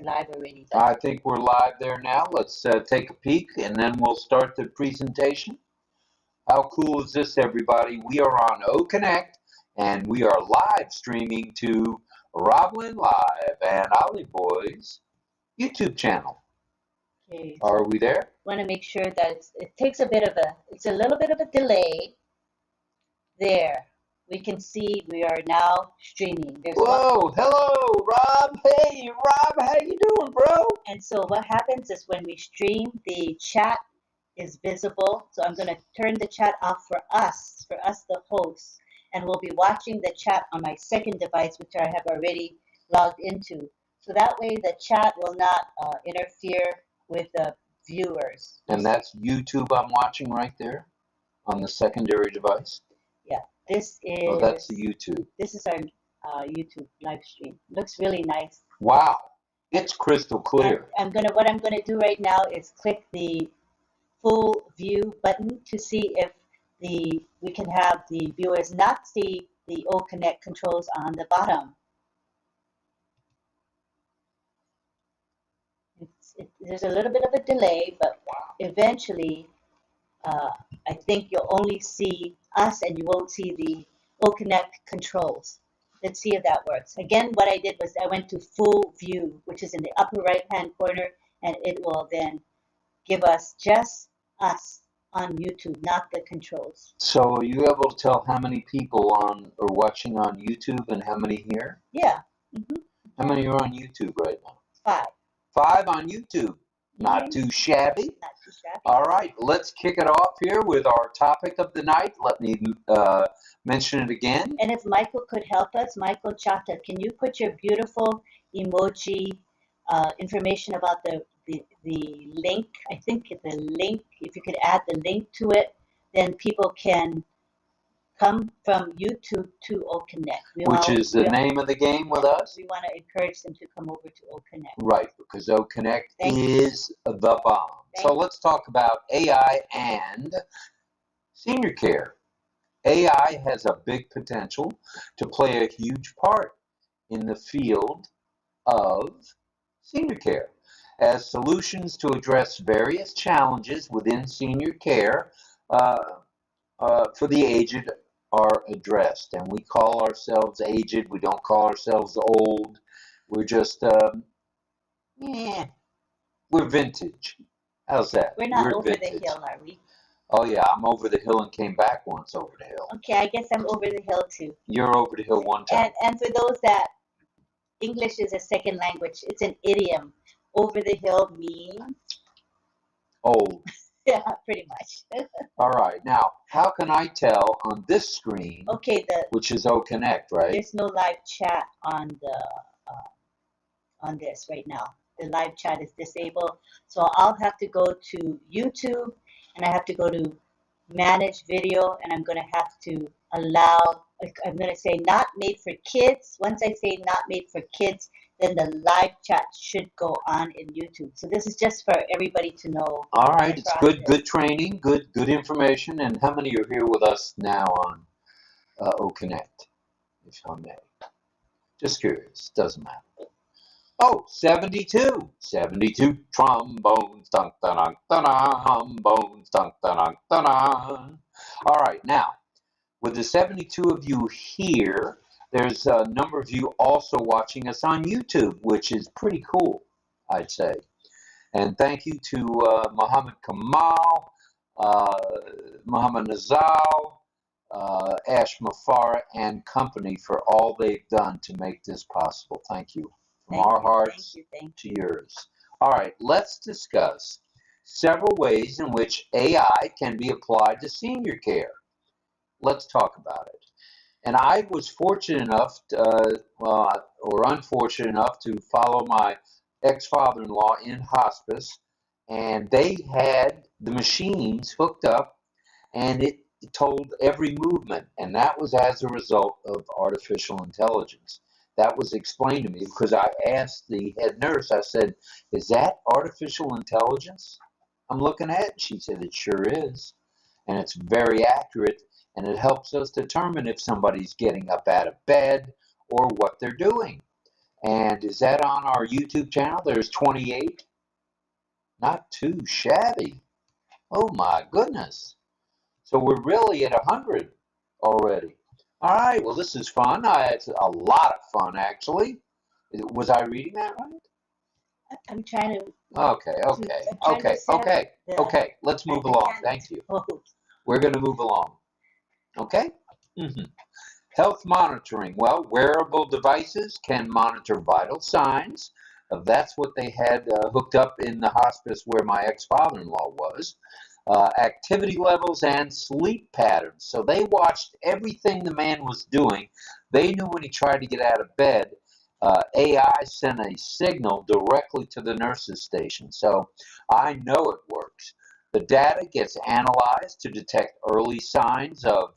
live already. I think we're live there now. Let's take a peek and then we'll start the presentation. How cool is this, everybody? We are on OConnect and we are live streaming to RobLynn Live and Ollie Boy's YouTube channel. Okay. Are we there? Want to make sure that it takes it's a little bit of a delay. There, we can see we are now streaming. Whoa, hello, Rob. Hey, Rob, how you doing, bro? And so what happens is when we stream, the chat is visible. So I'm going to turn the chat off for us the hosts, and we'll be watching the chat on my second device, which I have already logged into. So that way the chat will not interfere with the viewers. And that's YouTube I'm watching right there on the secondary device? Yeah, this is... Oh, that's the YouTube. This is our YouTube live stream. Looks really nice. Wow, it's crystal clear. What I'm gonna do right now is click the full view button to see if we can have the viewers not see the OConnect controls on the bottom. There's a little bit of a delay, but eventually I think you'll only see us and you won't see the OConnect controls. Let's see if that works. Again, what I did was I went to full view, which is in the upper right hand corner, and it will then give us just us on YouTube, not the controls. So are you able to tell how many people are watching on YouTube and how many here? Yeah. How many are on YouTube right now? 5. 5 on YouTube. Not too shabby. Not too shabby. All right, let's kick it off here with our topic of the night. Let me mention it again. And if Michael could help us, Michael Chata, can you put your beautiful emoji information about the link? I think the link, if you could add the link to it, then people can come from YouTube to OConnect. Which is the name of the game with us? We want to encourage them to come over to OConnect. Right, because OConnect is the bomb. So let's talk about AI and senior care. AI has a big potential to play a huge part in the field of senior care as solutions to address various challenges within senior care for the aged are addressed. And we call ourselves aged. We don't call ourselves old. We're just, we're vintage. How's that? We're not over the hill, are we? Oh, yeah, I'm over the hill and came back once over the hill. Okay, I guess I'm over the hill, too. You're over the hill one time. And for those that English is a second language, it's an idiom. Over the hill means? Old. Yeah, pretty much. All right. Now, how can I tell on this screen, which is OConnect, right? There's no live chat on this right now. The live chat is disabled. So I'll have to go to YouTube, and I have to go to Manage Video, and I'm going to have to allow, I'm going to say not made for kids. Once I say not made for kids, then the live chat should go on in YouTube. So this is just for everybody to know. All right, it's good training, good information. And how many are here with us now on OConnect, if I may? Just curious, doesn't matter. Oh, 72. 72 trombones, dun dun dun dun dun, trombones, dun dun dun dun dun. All right, now, with the 72 of you here, there's a number of you also watching us on YouTube, which is pretty cool, I'd say. And thank you to Muhammad Kamal, Muhammad Nazal, Ash Mafara, and company for all they've done to make this possible. Thank you. From our hearts to yours. All right, let's discuss several ways in which AI can be applied to senior care. Let's talk about it. And I was fortunate enough, or unfortunate enough, to follow my ex-father-in-law in hospice, and they had the machines hooked up, and it told every movement, and that was as a result of artificial intelligence. That was explained to me because I asked the head nurse, I said, is that artificial intelligence I'm looking at? She said, it sure is, and it's very accurate. And it helps us determine if somebody's getting up out of bed or what they're doing. And is that on our YouTube channel? There's 28. Not too shabby. Oh my goodness. So we're really at 100 already. All right, well, this is fun. It's a lot of fun, actually. Was I reading that right? I'm trying to. Okay. Let's move along. Thank you. We're going to move along. Okay? Health monitoring. Well, wearable devices can monitor vital signs. That's what they had hooked up in the hospice where my ex-father-in-law was. Activity levels and sleep patterns. So they watched everything the man was doing. They knew when he tried to get out of bed, AI sent a signal directly to the nurse's station. So I know it works. The data gets analyzed to detect early signs of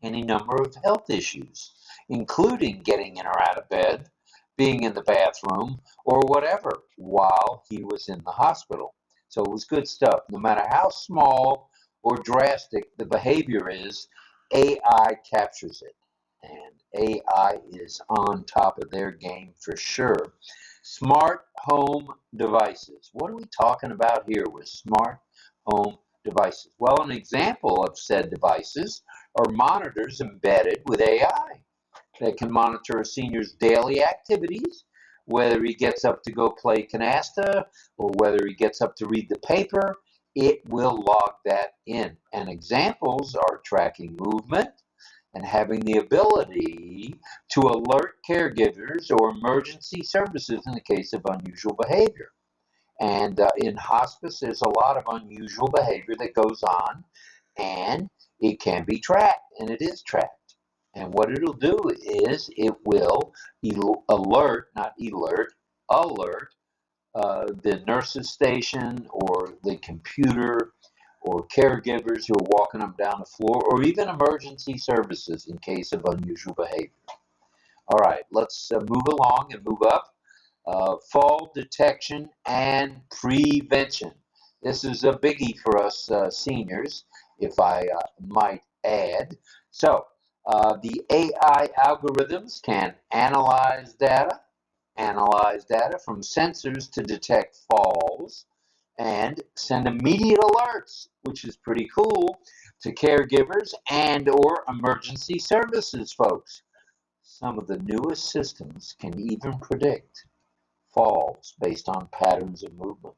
any number of health issues, including getting in or out of bed, being in the bathroom, or whatever while he was in the hospital. So it was good stuff. No matter how small or drastic the behavior is, AI captures it. And AI is on top of their game for sure. Smart home devices. What are we talking about here with smart home devices? Well, an example of said devices are monitors embedded with AI that can monitor a senior's daily activities, whether he gets up to go play canasta or whether he gets up to read the paper. It will log that in. And examples are tracking movement and having the ability to alert caregivers or emergency services in the case of unusual behavior. And in hospice, there's a lot of unusual behavior that goes on, and it can be tracked, and it is tracked. And what it'll do is it will alert the nurse's station or the computer or caregivers who are walking up down the floor, or even emergency services in case of unusual behavior. All right, let's move along and move up. Fall detection and prevention. This is a biggie for us seniors, if I might add. So, the AI algorithms can analyze data from sensors to detect falls, and send immediate alerts, which is pretty cool, to caregivers and or emergency services folks. Some of the newest systems can even predict falls based on patterns of movement.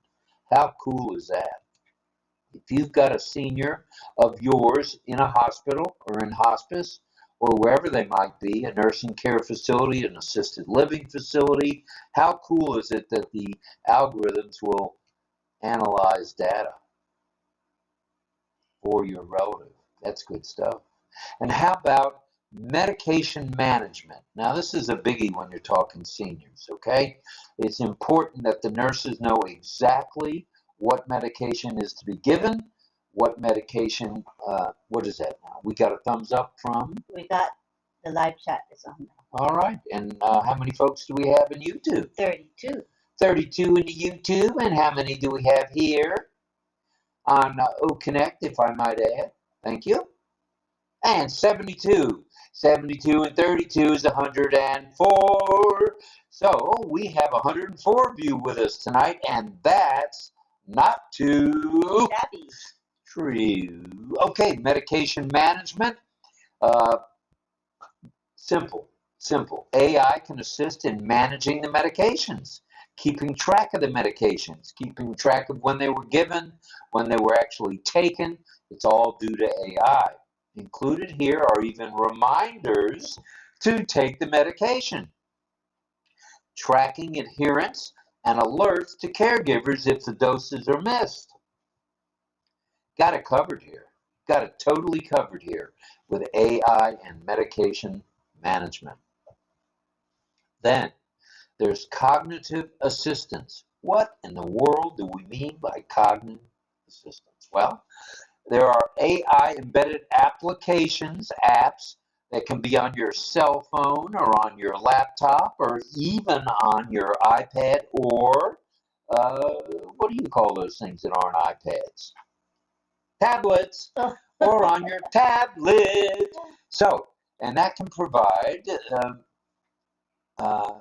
How cool is that? If you've got a senior of yours in a hospital or in hospice or wherever they might be, a nursing care facility, an assisted living facility, how cool is it that the algorithms will analyze data for your relative? That's good stuff. And how about medication management? Now, this is a biggie when you're talking seniors, okay? It's important that the nurses know exactly what medication is to be given, what medication, what is that now? We got a thumbs up from? We got the live chat is on now. All right, and how many folks do we have in YouTube? 32. 32 in the YouTube, and how many do we have here on OConnect, if I might add? Thank you. And 72. 72 and 32 is 104. So we have 104 of you with us tonight, and that's not too shabby. True. Okay, medication management. Simple. AI can assist in managing the medications, keeping track of the medications, keeping track of when they were given, when they were actually taken. It's all due to AI. Included here are even reminders to take the medication, tracking adherence, and alerts to caregivers if the doses are missed. Got it covered here. Got it totally covered here with AI and medication management. Then there's cognitive assistance. What in the world do we mean by cognitive assistance? Well, there are AI embedded applications, apps that can be on your cell phone or on your laptop or even on your iPad or what do you call those things that aren't iPads? Tablets, or on your tablet. So, and that can provide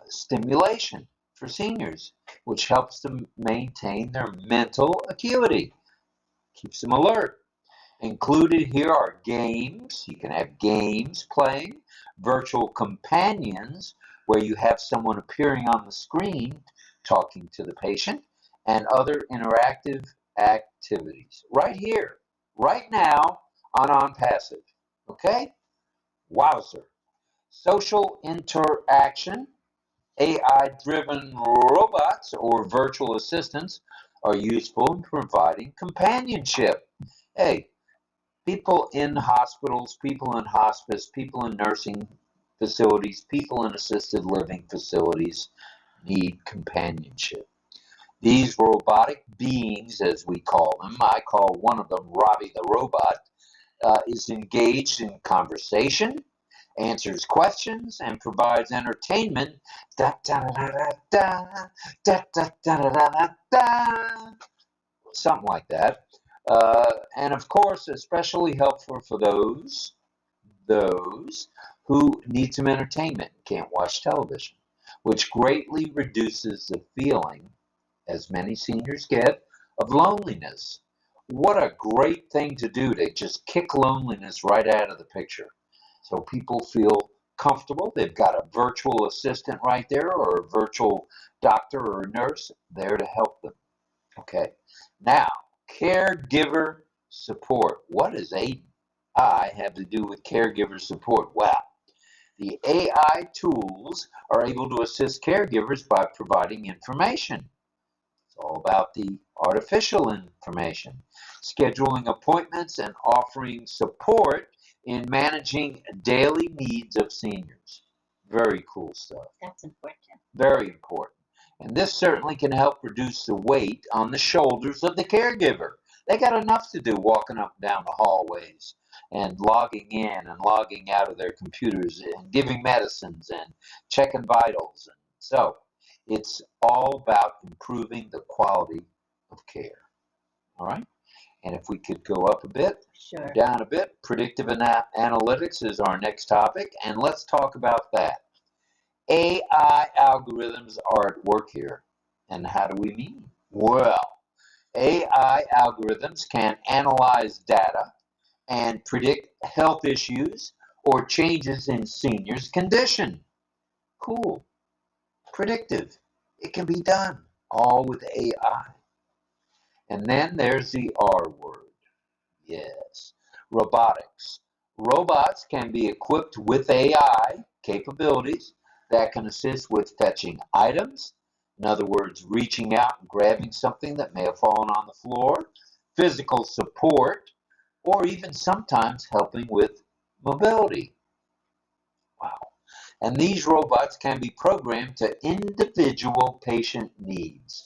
stimulation for seniors, which helps them maintain their mental acuity, keeps them alert. Included here are games. You can have games playing, virtual companions, where you have someone appearing on the screen talking to the patient, and other interactive activities. Right here, right now on ONPASSIVE. Okay? Wowzer. Social interaction. AI-driven robots or virtual assistants are useful in providing companionship. Hey, people in hospitals, people in hospice, people in nursing facilities, people in assisted living facilities need companionship. These robotic beings, as we call them, I call one of them Robbie the Robot, is engaged in conversation, answers questions, and provides entertainment. Da, da, da, da, da, da, da, da, da, da, da, something like that. And of course, especially helpful for those who need some entertainment, can't watch television, which greatly reduces the feeling, as many seniors get, of loneliness. What a great thing to do to just kick loneliness right out of the picture. So people feel comfortable. They've got a virtual assistant right there, or a virtual doctor or nurse there to help them. Okay. Now, caregiver support. What does AI have to do with caregiver support? Well, the AI tools are able to assist caregivers by providing information. It's all about the artificial information, scheduling appointments, and offering support in managing daily needs of seniors. Very cool stuff. That's important. Very important. And this certainly can help reduce the weight on the shoulders of the caregiver. They got enough to do walking up and down the hallways and logging in and logging out of their computers and giving medicines and checking vitals. And so it's all about improving the quality of care. All right? And if we could go up a bit, Sure. down a bit, predictive analytics is our next topic, and let's talk about that. AI algorithms are at work here. And how do we mean? Well, AI algorithms can analyze data and predict health issues or changes in seniors' condition. Cool. Predictive. It can be done, all with AI. And then there's the R word. Yes, robotics. Robots can be equipped with AI capabilities that can assist with fetching items, in other words, reaching out and grabbing something that may have fallen on the floor, physical support, or even sometimes helping with mobility. Wow. And these robots can be programmed to individual patient needs.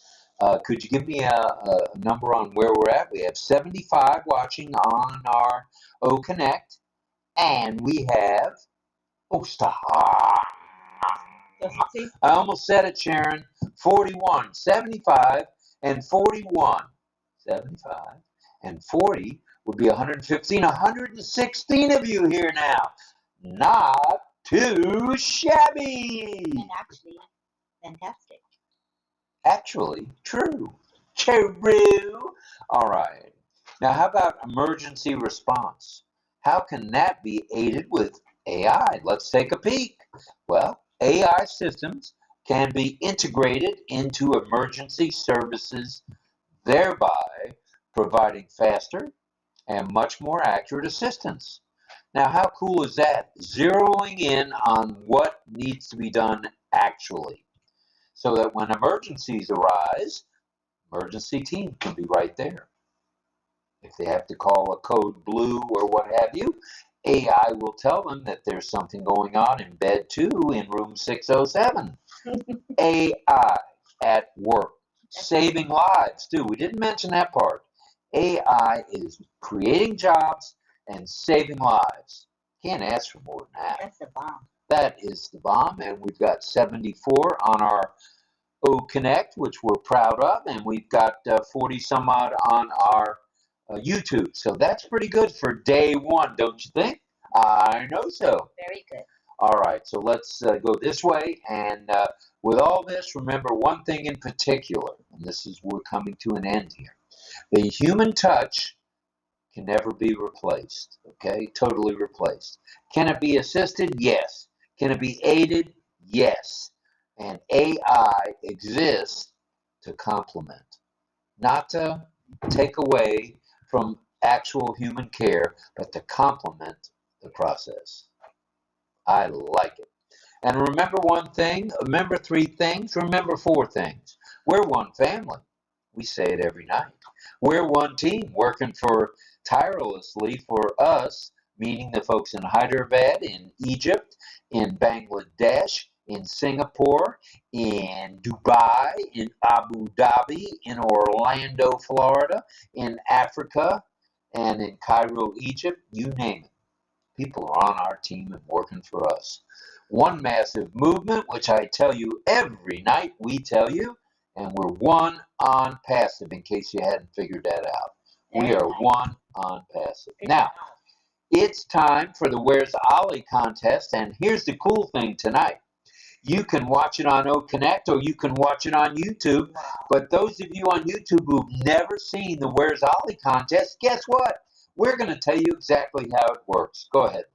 Could you give me a number on where we're at? We have 75 watching on our OConnect, and we have, oh, stop. I almost said it, Sharon. 41, 75, and 41. 75 and 40 would be 115, 116 of you here now. Not too shabby. And actually, fantastic. Actually, true. True. All right. Now, how about emergency response? How can that be aided with AI? Let's take a peek. Well, AI systems can be integrated into emergency services, thereby providing faster and much more accurate assistance. Now, how cool is that? Zeroing in on what needs to be done actually, so that when emergencies arise, emergency team can be right there. If they have to call a code blue or what have you, AI will tell them that there's something going on in bed 2 in room 607. AI at work, saving lives too. We didn't mention that part. AI is creating jobs and saving lives. Can't ask for more than that. That's the bomb. That is the bomb, and we've got 74 on our OConnect, which we're proud of, and we've got 40 some odd on our YouTube. So that's pretty good for day one, don't you think? I know so. Very good. All right, so let's go this way. And with all this, remember one thing in particular, and this is, we're coming to an end here. The human touch can never be replaced, okay? Totally replaced. Can it be assisted? Yes. Can it be aided? Yes. And AI exists to complement, not to take away from actual human care, but to complement the process. I like it. And remember one thing, remember three things, remember four things. We're one family. We say it every night. We're one team working for tirelessly for us, meaning the folks in Hyderabad, in Egypt, in Bangladesh, in Singapore, in Dubai, in Abu Dhabi, in Orlando, Florida, in Africa, and in Cairo, Egypt, you name it. People are on our team and working for us. One massive movement, which I tell you every night, we tell you, and we're one on passive, in case you hadn't figured that out. We are one on passive. Now, it's time for the Where's Ollie contest, and here's the cool thing tonight. You can watch it on OConnect or you can watch it on YouTube. But those of you on YouTube who've never seen the Where's Ollie contest, guess what? We're going to tell you exactly how it works. Go ahead.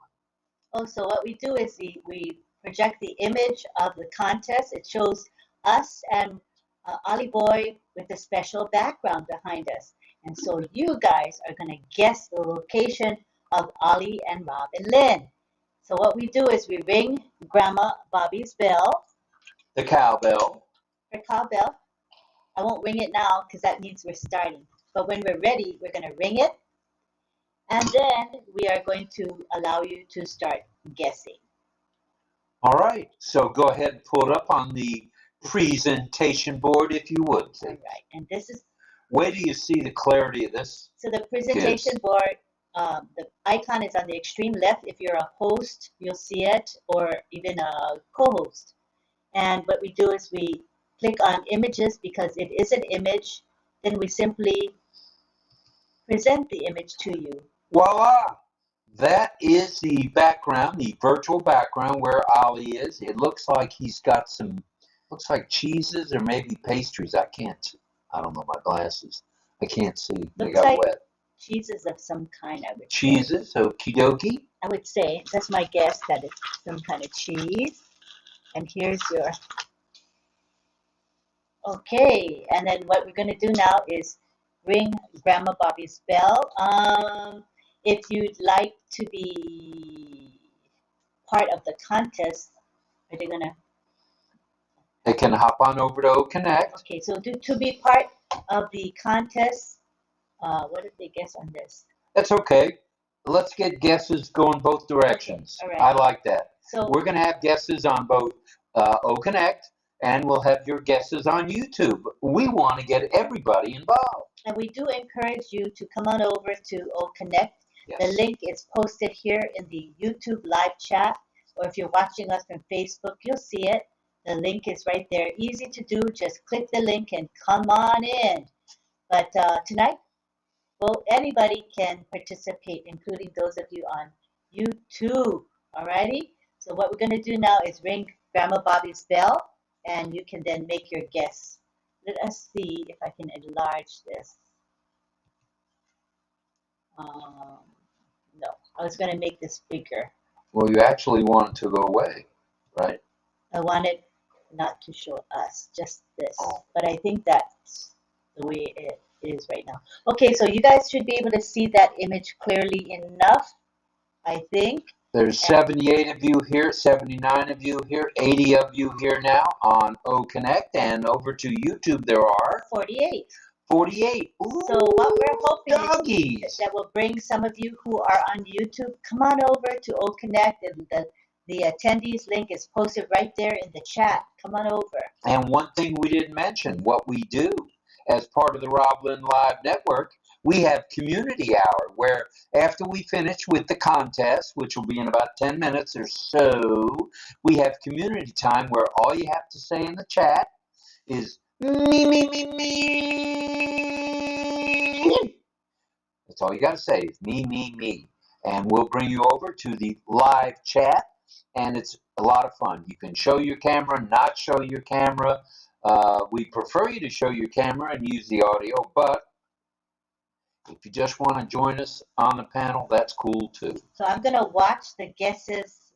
Oh, so what we do is we project the image of the contest. It shows us and Ollie Boy with a special background behind us. And so you guys are going to guess the location of Ollie and RobLynn. So what we do is we ring Grandma Bobby's bell. The cowbell. Her cowbell. I won't ring it now because that means we're starting. But when we're ready, we're going to ring it. And then we are going to allow you to start guessing. All right. So go ahead and pull it up on the presentation board, if you would. All right. And this is... Where do you see the clarity of this? So the presentation board, the icon is on the extreme left. If you're a host, you'll see it, or even a co-host. And what we do is we click on images because it is an image. Then we simply present the image to you. Voila! That is the background, the virtual background where Ollie is. It looks like he's got some, looks like cheeses or maybe pastries. I don't know my glasses. I can't see. They got like wet. Cheeses of some kind, I would Cheeses, okie dokie. I would say, that's my guess, that it's some kind of cheese. And here's your... Okay, and then what we're going to do now is ring Grandma Bobby's bell. If you'd like to be part of the contest, are they going to... They can hop on over to OConnect. Okay, so to be part of the contest, what did they guess on this? That's okay. Let's get guesses going both directions. Okay, all right. I like that. So we're going to have guesses on both OConnect, and we'll have your guesses on YouTube. We want to get everybody involved. And we do encourage you to come on over to OConnect. Yes. The link is posted here in the YouTube live chat, or if you're watching us from Facebook, you'll see it. The link is right there. Easy to do. Just click the link and come on in. But tonight, well, anybody can participate, including those of you on YouTube. Alrighty? So what we're going to do now is ring Grandma Bobby's bell, and you can then make your guess. Let us see if I can enlarge this. No, I was going to make this bigger. Well, you actually want it to go away, right? I wanted not to show us, just this. But I think that's the way it is right now. Okay, so you guys should be able to see that image clearly enough, I think. There's 78 of you here, 79 of you here, 80 of you here now on OConnect, and over to YouTube there are 48. 48. Ooh, so what we're hoping doggies. is that will bring some of you who are on YouTube, come on over to OConnect, and the attendees link is posted right there in the chat. Come on over. And one thing we didn't mention, what we do as part of the RobLynn Live Network, we have Community Hour, where after we finish with the contest, which will be in about 10 minutes or so, we have community time where all you have to say in the chat is me, me, me, me. That's all you got to say is me, me, me. And we'll bring you over to the live chat and it's a lot of fun. You can show your camera, not show your camera. We prefer you to show your camera and use the audio, but if you just want to join us on the panel, that's cool too. So I'm going to watch the guesses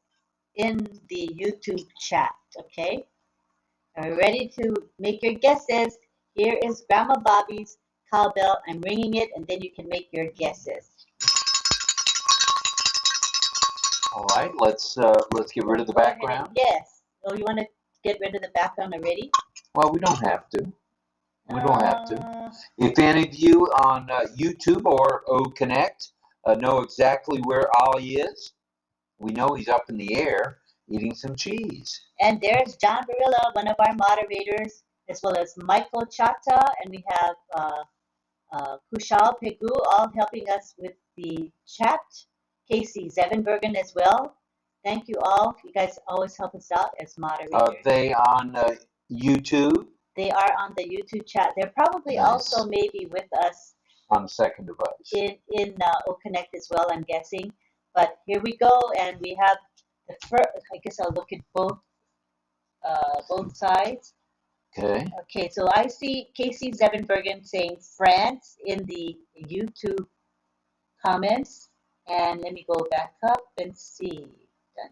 in the YouTube chat, okay? Are you ready to make your guesses? Here is Grandma Bobby's cowbell. I'm ringing it, and then you can make your guesses. All right, let's get rid of the background. Yes. Oh, you want to get rid of the background already? Well, we don't have to. We don't have to. If any of you on YouTube or OConnect know exactly where Ollie is, we know he's up in the air eating some cheese. And there's John Barilla, one of our moderators, as well as Michael Chata, and we have Kushal Pegu, all helping us with the chat. Casey Zevenbergen as well. Thank you all. You guys always help us out as moderators. Are they on YouTube? They are on the YouTube chat. They're probably also maybe with us on the second device in OConnect as well, I'm guessing. But here we go, and we have the first. I guess I'll look at both sides. Okay. Okay, so I see Casey Zevenbergen saying France in the YouTube comments. And let me go back up and see.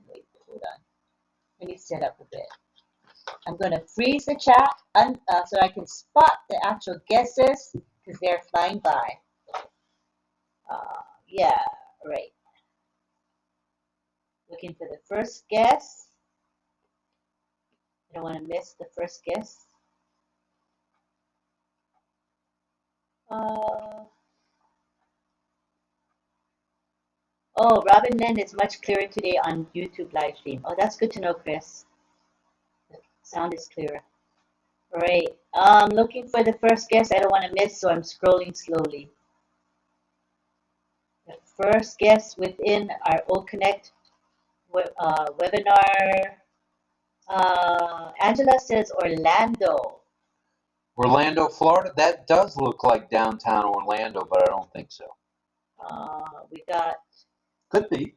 Wait, hold on. Let me set up a bit. I'm going to freeze the chat so I can spot the actual guesses because they're flying by. Yeah, right. Looking for the first guess. I don't want to miss the first guess. Oh, RobLynn is much clearer today on YouTube live stream. Oh, that's good to know, Chris. The sound is clearer. All right. Looking for the first guess I don't want to miss, so I'm scrolling slowly. The first guess within our OConnect webinar. Angela says Orlando. Orlando, Florida. That does look like downtown Orlando, but I don't think so. We got. Could be.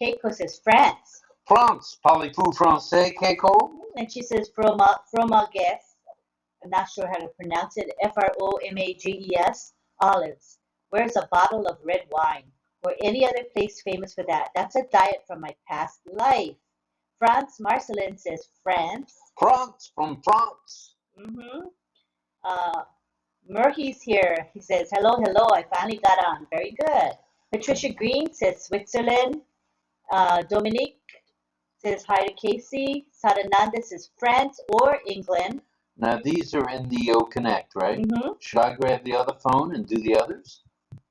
Keiko says France. France. Parlez-vous français, Keiko? And she says fromages. I'm not sure how to pronounce it. F-R-O-M-A-G-E-S. Olives. Where's a bottle of red wine? Or any other place famous for that? That's a diet from my past life. France Marcelin says France. France, from France. Murphy's here. He says, hello, hello. I finally got on. Very good. Patricia Green says Switzerland. Dominique says hi to Casey. Sadananda says France or England. Now, these are in the OConnect, right? Should I grab the other phone and do the others?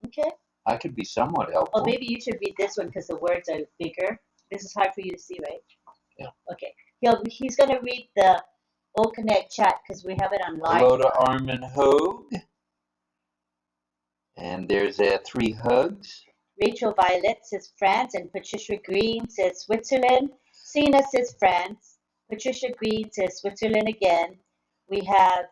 Okay. I could be somewhat helpful. Oh, maybe you should read this one because the words are bigger. This is hard for you to see, right? Yeah. Okay. He's going to read the OConnect chat because we have it on live. Hello to Armin Hogue. And there's 3 hugs. Rachel Violet says France, and Patricia Green says Switzerland. Sina says France. Patricia Green says Switzerland again. We have...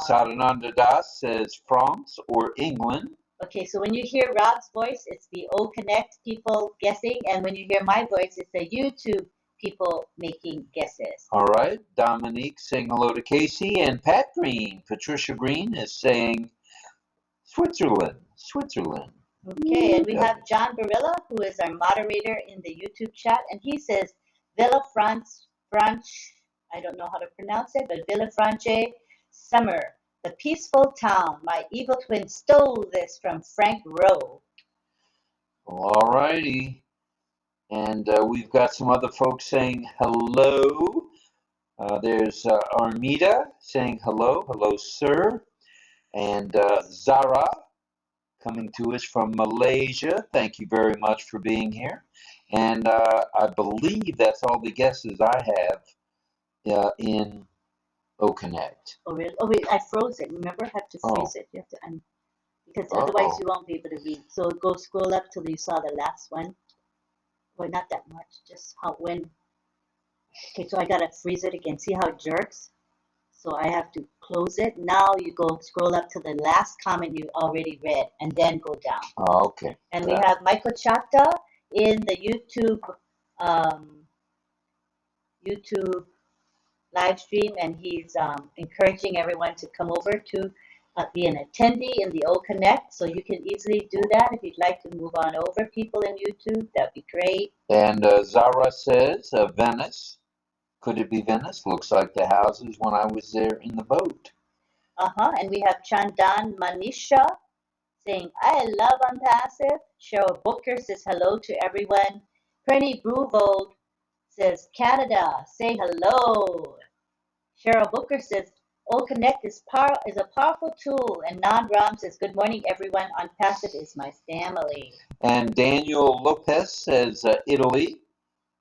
Sadananda Das says France or England. Okay, so when you hear Rob's voice, it's the OConnect people guessing, and when you hear my voice, it's the YouTube people making guesses. All right. Dominique saying hello to Casey, and Pat Green. Patricia Green is saying Switzerland. Switzerland. Okay, and we have John Barilla, who is our moderator in the YouTube chat, and he says Villa France, I don't know how to pronounce it, but Villafranche Summer, the peaceful town. My evil twin stole this from Frank Rowe. All righty. And we've got some other folks saying hello. There's Armida saying hello. Hello, sir. And Zara coming to us from Malaysia. Thank you very much for being here. And I believe that's all the guesses I have in OConnect. Oh, really? Oh, wait, I froze it. Remember, I have to freeze it. You have to because otherwise you won't be able to read. So go scroll up till you saw the last one. Well, not that much. Just when. Okay, so I gotta freeze it again. See how it jerks? So I have to close it. Now you go scroll up to the last comment you already read and then go down. Okay. And we have Michael Chata in the YouTube live stream, and he's encouraging everyone to come over to be an attendee in the O Connect. So you can easily do that if you'd like to move on over, people in YouTube. That'd be great. And Zara says Venice. Could it be Venice? Looks like the houses when I was there in the boat. And we have Chandan Manisha saying, I love ONPASSIVE. Cheryl Booker says hello to everyone. Penny Bruvold says, Canada, say hello. Cheryl Booker says, O Connect is a powerful tool. And Nan Ram says, good morning, everyone. ONPASSIVE is my family. And Daniel Lopez says Italy.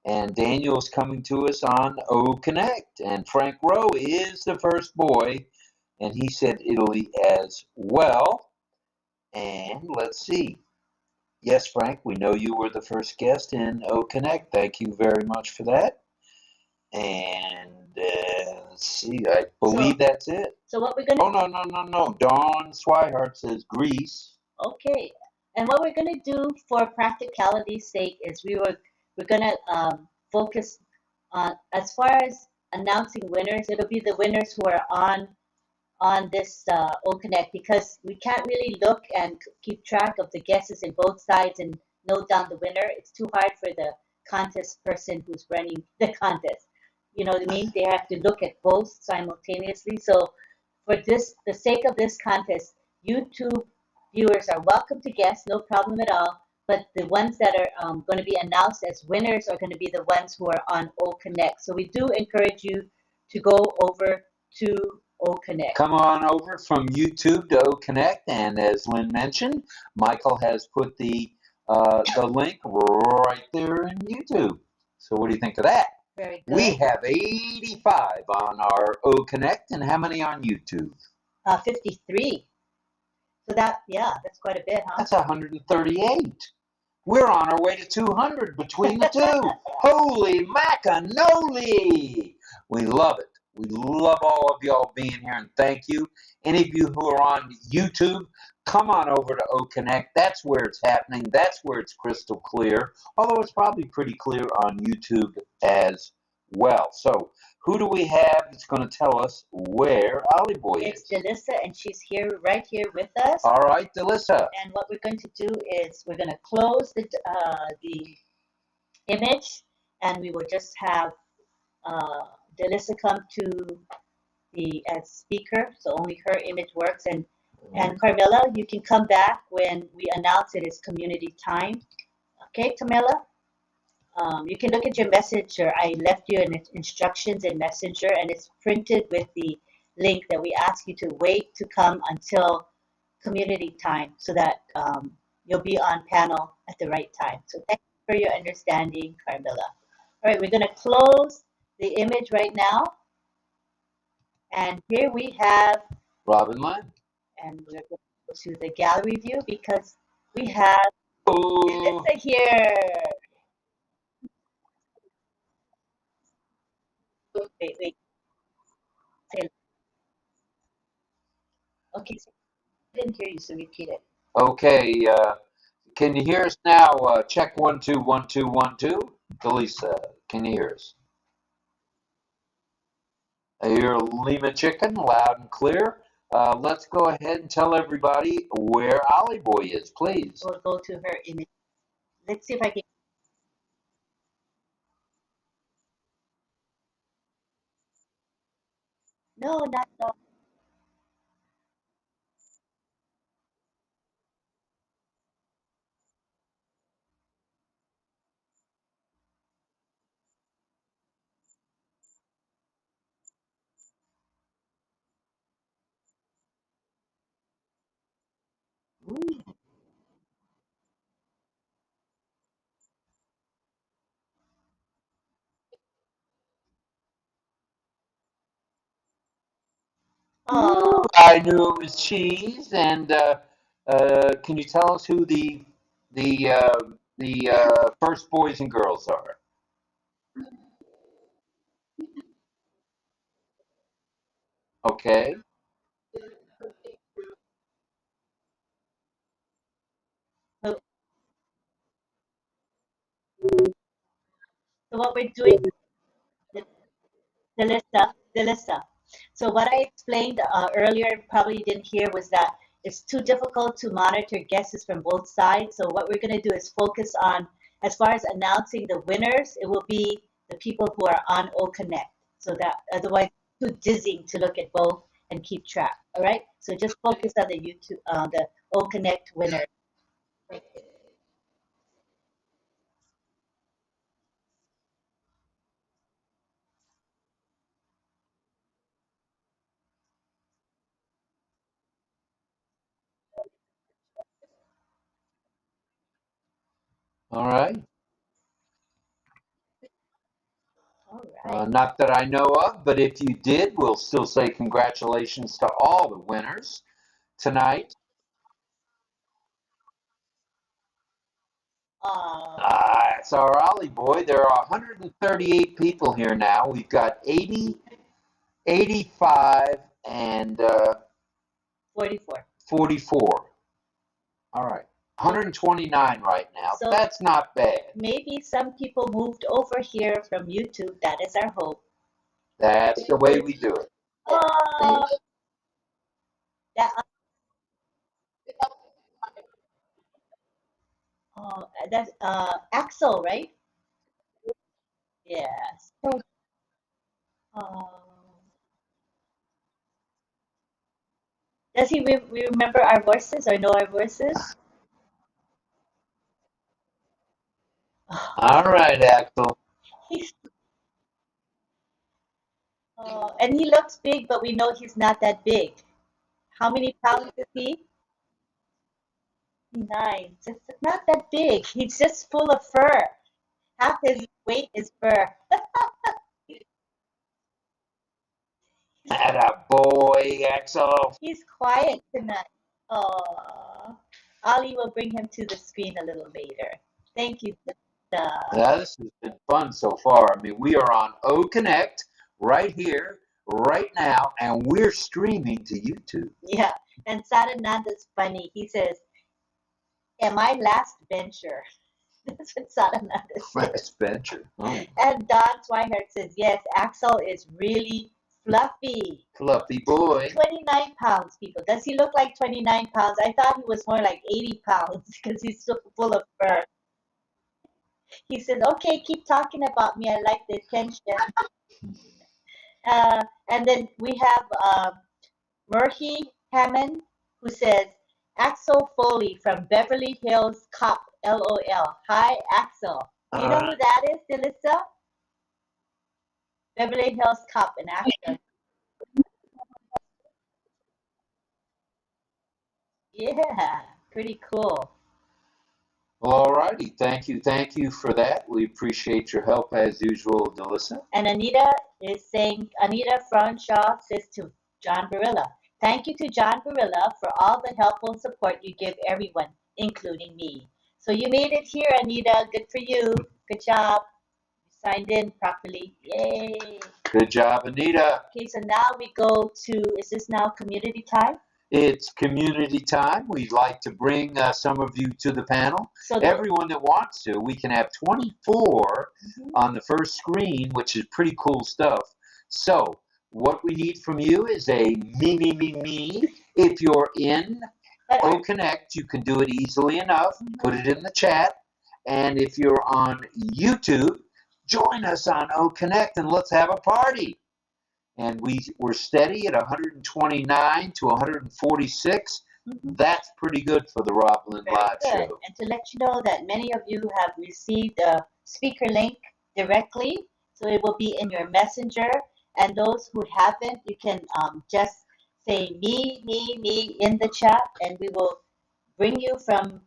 And Daniel's coming to us on O Connect. And Frank Rowe is the first boy. And he said Italy as well. And let's see. Yes, Frank, we know you were the first guest in O Connect. Thank you very much for that. And let's see, I believe that's it. So what we're going to... Oh, no. Dawn Swihart says Greece. Okay. And what we're going to do for practicality's sake is we're going to focus on, as far as announcing winners, it'll be the winners who are on this O Connect, because we can't really look and keep track of the guesses in both sides and note down the winner. It's too hard for the contest person who's running the contest. You know what I mean? They have to look at both simultaneously. So for the sake of this contest, YouTube viewers are welcome to guess, no problem at all. But the ones that are going to be announced as winners are going to be the ones who are on O Connect. So we do encourage you to go over to O Connect. Come on over from YouTube to O Connect, and as Lynn mentioned, Michael has put the link right there in YouTube. So what do you think of that? Very good. We have 85 on our O Connect, and how many on YouTube? 53. So that's quite a bit, huh? That's 138. We're on our way to 200 between the two. Holy macanoli! We love it. We love all of y'all being here, and thank you. Any of you who are on YouTube, come on over to O Connect. That's where it's happening. That's where it's crystal clear, although it's probably pretty clear on YouTube as well. So who do we have that's going to tell us where Ollie Boy is? It's Delissa, and she's right here with us. All right, Delissa. And what we're going to do is we're going to close the image, and we will just have Delissa come to as speaker, so only her image works. And Carmela, you can come back when we announce it is community time. Okay, Carmela? You can look at your messenger. I left you instructions in Messenger, and it's printed with the link that we ask you to wait to come until community time so that you'll be on panel at the right time. So thank you for your understanding, Carmela. All right, we're going to close the image right now. And here we have RobLynn. And we're going to go to the gallery view because we have Oh. Delissa here. Wait. Okay, so I didn't hear you, so repeat it. Okay, can you hear us now? Check 1 2 1 2 1 2. Delissa, can you hear us? You're Lima Chicken, loud and clear. Let's go ahead and tell everybody where Ollie Boy is, please. We'll go to her image. Let's see if I can. No, not no. Oh, I knew it was cheese. And can you tell us who the first boys and girls are? Okay. So, so what we're doing, Delissa. So what I explained earlier, probably didn't hear, was that it's too difficult to monitor guesses from both sides. So what we're going to do is focus on, as far as announcing the winners, it will be the people who are on O Connect. So that otherwise it's too dizzying to look at both and keep track. All right. So just focus on the YouTube, the O Connect winner. All right. All right. Not that I know of, but if you did, we'll still say congratulations to all the winners tonight. It's our Ollie boy. There are 138 people here now. We've got 80, 85, and 44. 44. All right. 129 right now. So That's not bad. maybe some people moved over here from YouTube. That is our hope. That's the way we do it. Oh, that, that's Axel, right? Yes. Oh. Does he remember our voices or know our voices? All right, Axel. He's, and he looks big, but we know he's not that big. How many pounds is he? 9. It's not that big. He's just full of fur. Half his weight is fur. Atta boy, Axel. He's quiet tonight. Oh, Ali will bring him to the screen a little later. Thank you, Krista. Yeah, this has been fun so far. I mean, we are on O Connect right here, right now, and we're streaming to YouTube. Yeah, and Sadananda's funny. He says, "Am I last venture?" That's what Sadananda says. Last venture. Oh, And Don Swihart says, "Yes, Axel is really fluffy. fluffy boy. 29 pounds, people. Does he look like 29 pounds? I thought he was more like 80 pounds because he's so full of fur." He says, "Okay, keep talking about me. I like the attention." And then we have Murphy Hammond, who says, "Axel Foley from Beverly Hills Cop, LOL. Hi, Axel." Do you know who that is, Delissa? Beverly Hills Cop in action. Yeah, pretty cool. Well, all righty. Thank you for that. We appreciate your help as usual, Delissa. And Anita is saying, Anita Franshaw says to John Barilla, "Thank you to John Barilla for all the help and support you give everyone, including me." So you made it here, Anita. Good for you. Good job. You signed in properly. Yay. Good job, Anita. Okay, so now we go to, is this now community time? It's community time. We'd like to bring some of you to the panel. So Everyone that wants to, we can have 24 on the first screen, which is pretty cool stuff. So, what we need from you is a me. If you're in O Connect, you can do it easily enough. Put it in the chat. And if you're on YouTube, join us on O Connect and let's have a party. And we're steady at 129 to 146. That's pretty good for the RobLynn live show. And to let you know that many of you have received a speaker link directly, so it will be in your messenger. And those who haven't, you can just say me in the chat, and we will bring you from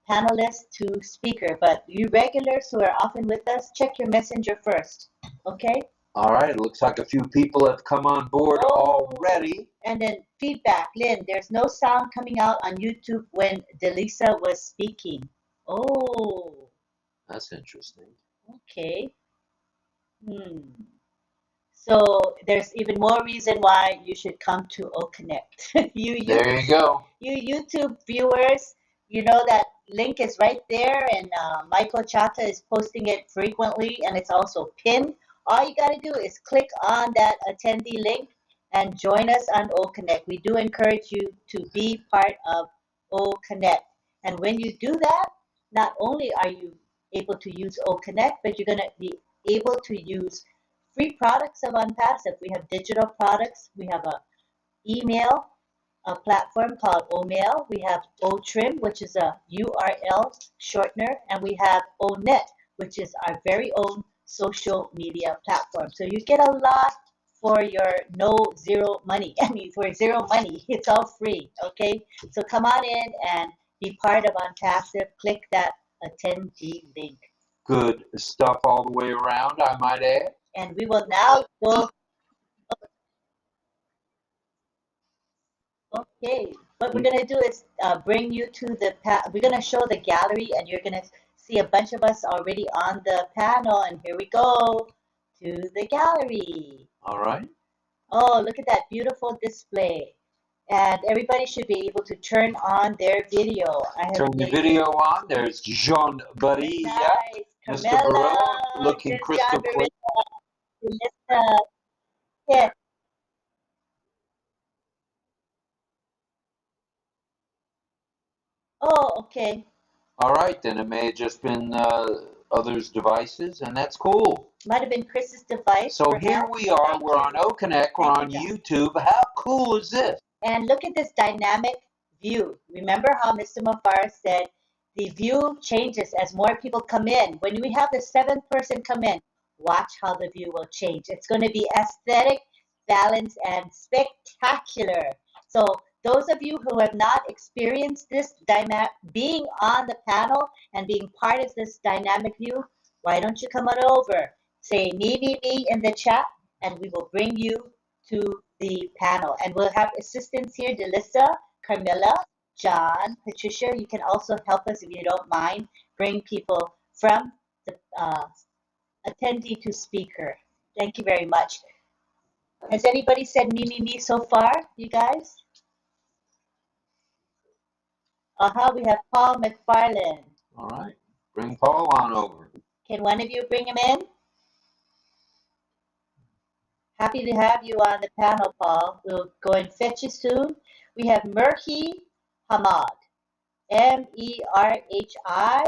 panelist to speaker. But you regulars who are often with us, check your messenger first, okay? All right, it looks like a few people have come on board already. And then feedback, Lynn, there's no sound coming out on YouTube when Delisa was speaking. Oh, That's interesting. okay. So there's even more reason why you should come to OConnect. There you go. You YouTube viewers, you know that link is right there, and Michael Chata is posting it frequently, and it's also pinned. All you got to do is click on that attendee link and join us on OConnect. We do encourage you to be part of OConnect. And when you do that, not only are you able to use OConnect, but you're going to be able to use free products of ONPASSIVE. We have digital products. We have a email, a platform called OMail. We have OTrim, which is a URL shortener, and we have ONet, which is our very own social media platform. So you get a lot for your zero money. I mean, for zero money, it's all free. Okay, so come on in and be part of ONPASSIVE. Click that attendee link. Good stuff all the way around, I might add. And we will now go. Okay, what we're going to do is bring you to we're going to show the gallery, and you're going to see a bunch of us already on the panel. And here we go to the gallery. All right. Oh, look at that beautiful display. And everybody should be able to turn on their video. Turn the video on. There's Jean Buddy. Nice. Mr. Carmela, Barilla looking crystal clear. Yeah. Oh, okay. All right, then it may have just been others' devices, and that's cool. Might have been Chris's device. So here we are. We're on OConnect. We're on YouTube. How cool is this? And look at this dynamic view. Remember how Mr. Mafar said the view changes as more people come in. When we have the seventh person come in, watch how the view will change. It's going to be aesthetic, balanced, and spectacular. So those of you who have not experienced this being on the panel and being part of this dynamic view, why don't you come on over? Say me in the chat, and we will bring you to the panel. And we'll have assistants here, Delissa, Carmilla, John, Patricia. You can also help us if you don't mind. Bring people from the attendee to speaker. Thank you very much. Has anybody said me so far, you guys? We have Paul McFarland. All right. Bring Paul on over. Can one of you bring him in? Happy to have you on the panel, Paul. We'll go and fetch you soon. We have Merhi Hamad, M-E-R-H-I.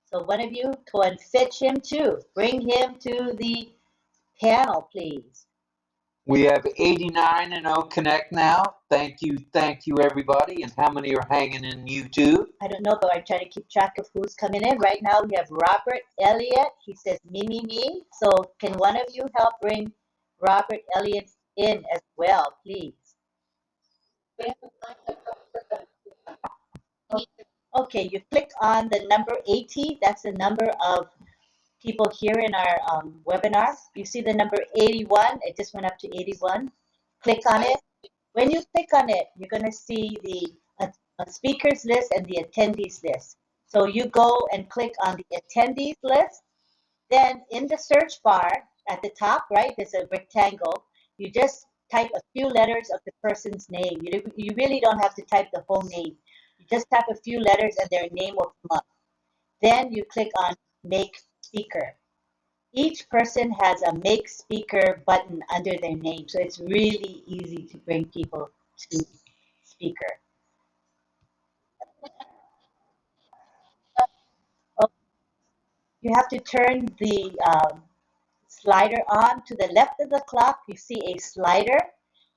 So one of you go and fetch him too. Bring him to the panel, please. We have 89 in OConnect now. Thank you, everybody. And how many are hanging in YouTube? I don't know, but I'm trying to keep track of who's coming in. Right now we have Robert Elliott. He says me. So can one of you help bring Robert Elliott in as well, please? Okay, you click on the number 80. That's the number of people here in our webinar. You see the number 81. It just went up to 81. Click on it. When you click on it, you're going to see the speakers list and the attendees list. So you go and click on the attendees list. Then in the search bar at the top, right, there's a rectangle. You just type a few letters of the person's name. You really don't have to type the whole name. You just type a few letters and their name will come up. Then you click on Make Speaker. Each person has a Make Speaker button under their name, so it's really easy to bring people to speaker. You have to turn the slider on. To the left of the clock, you see a slider.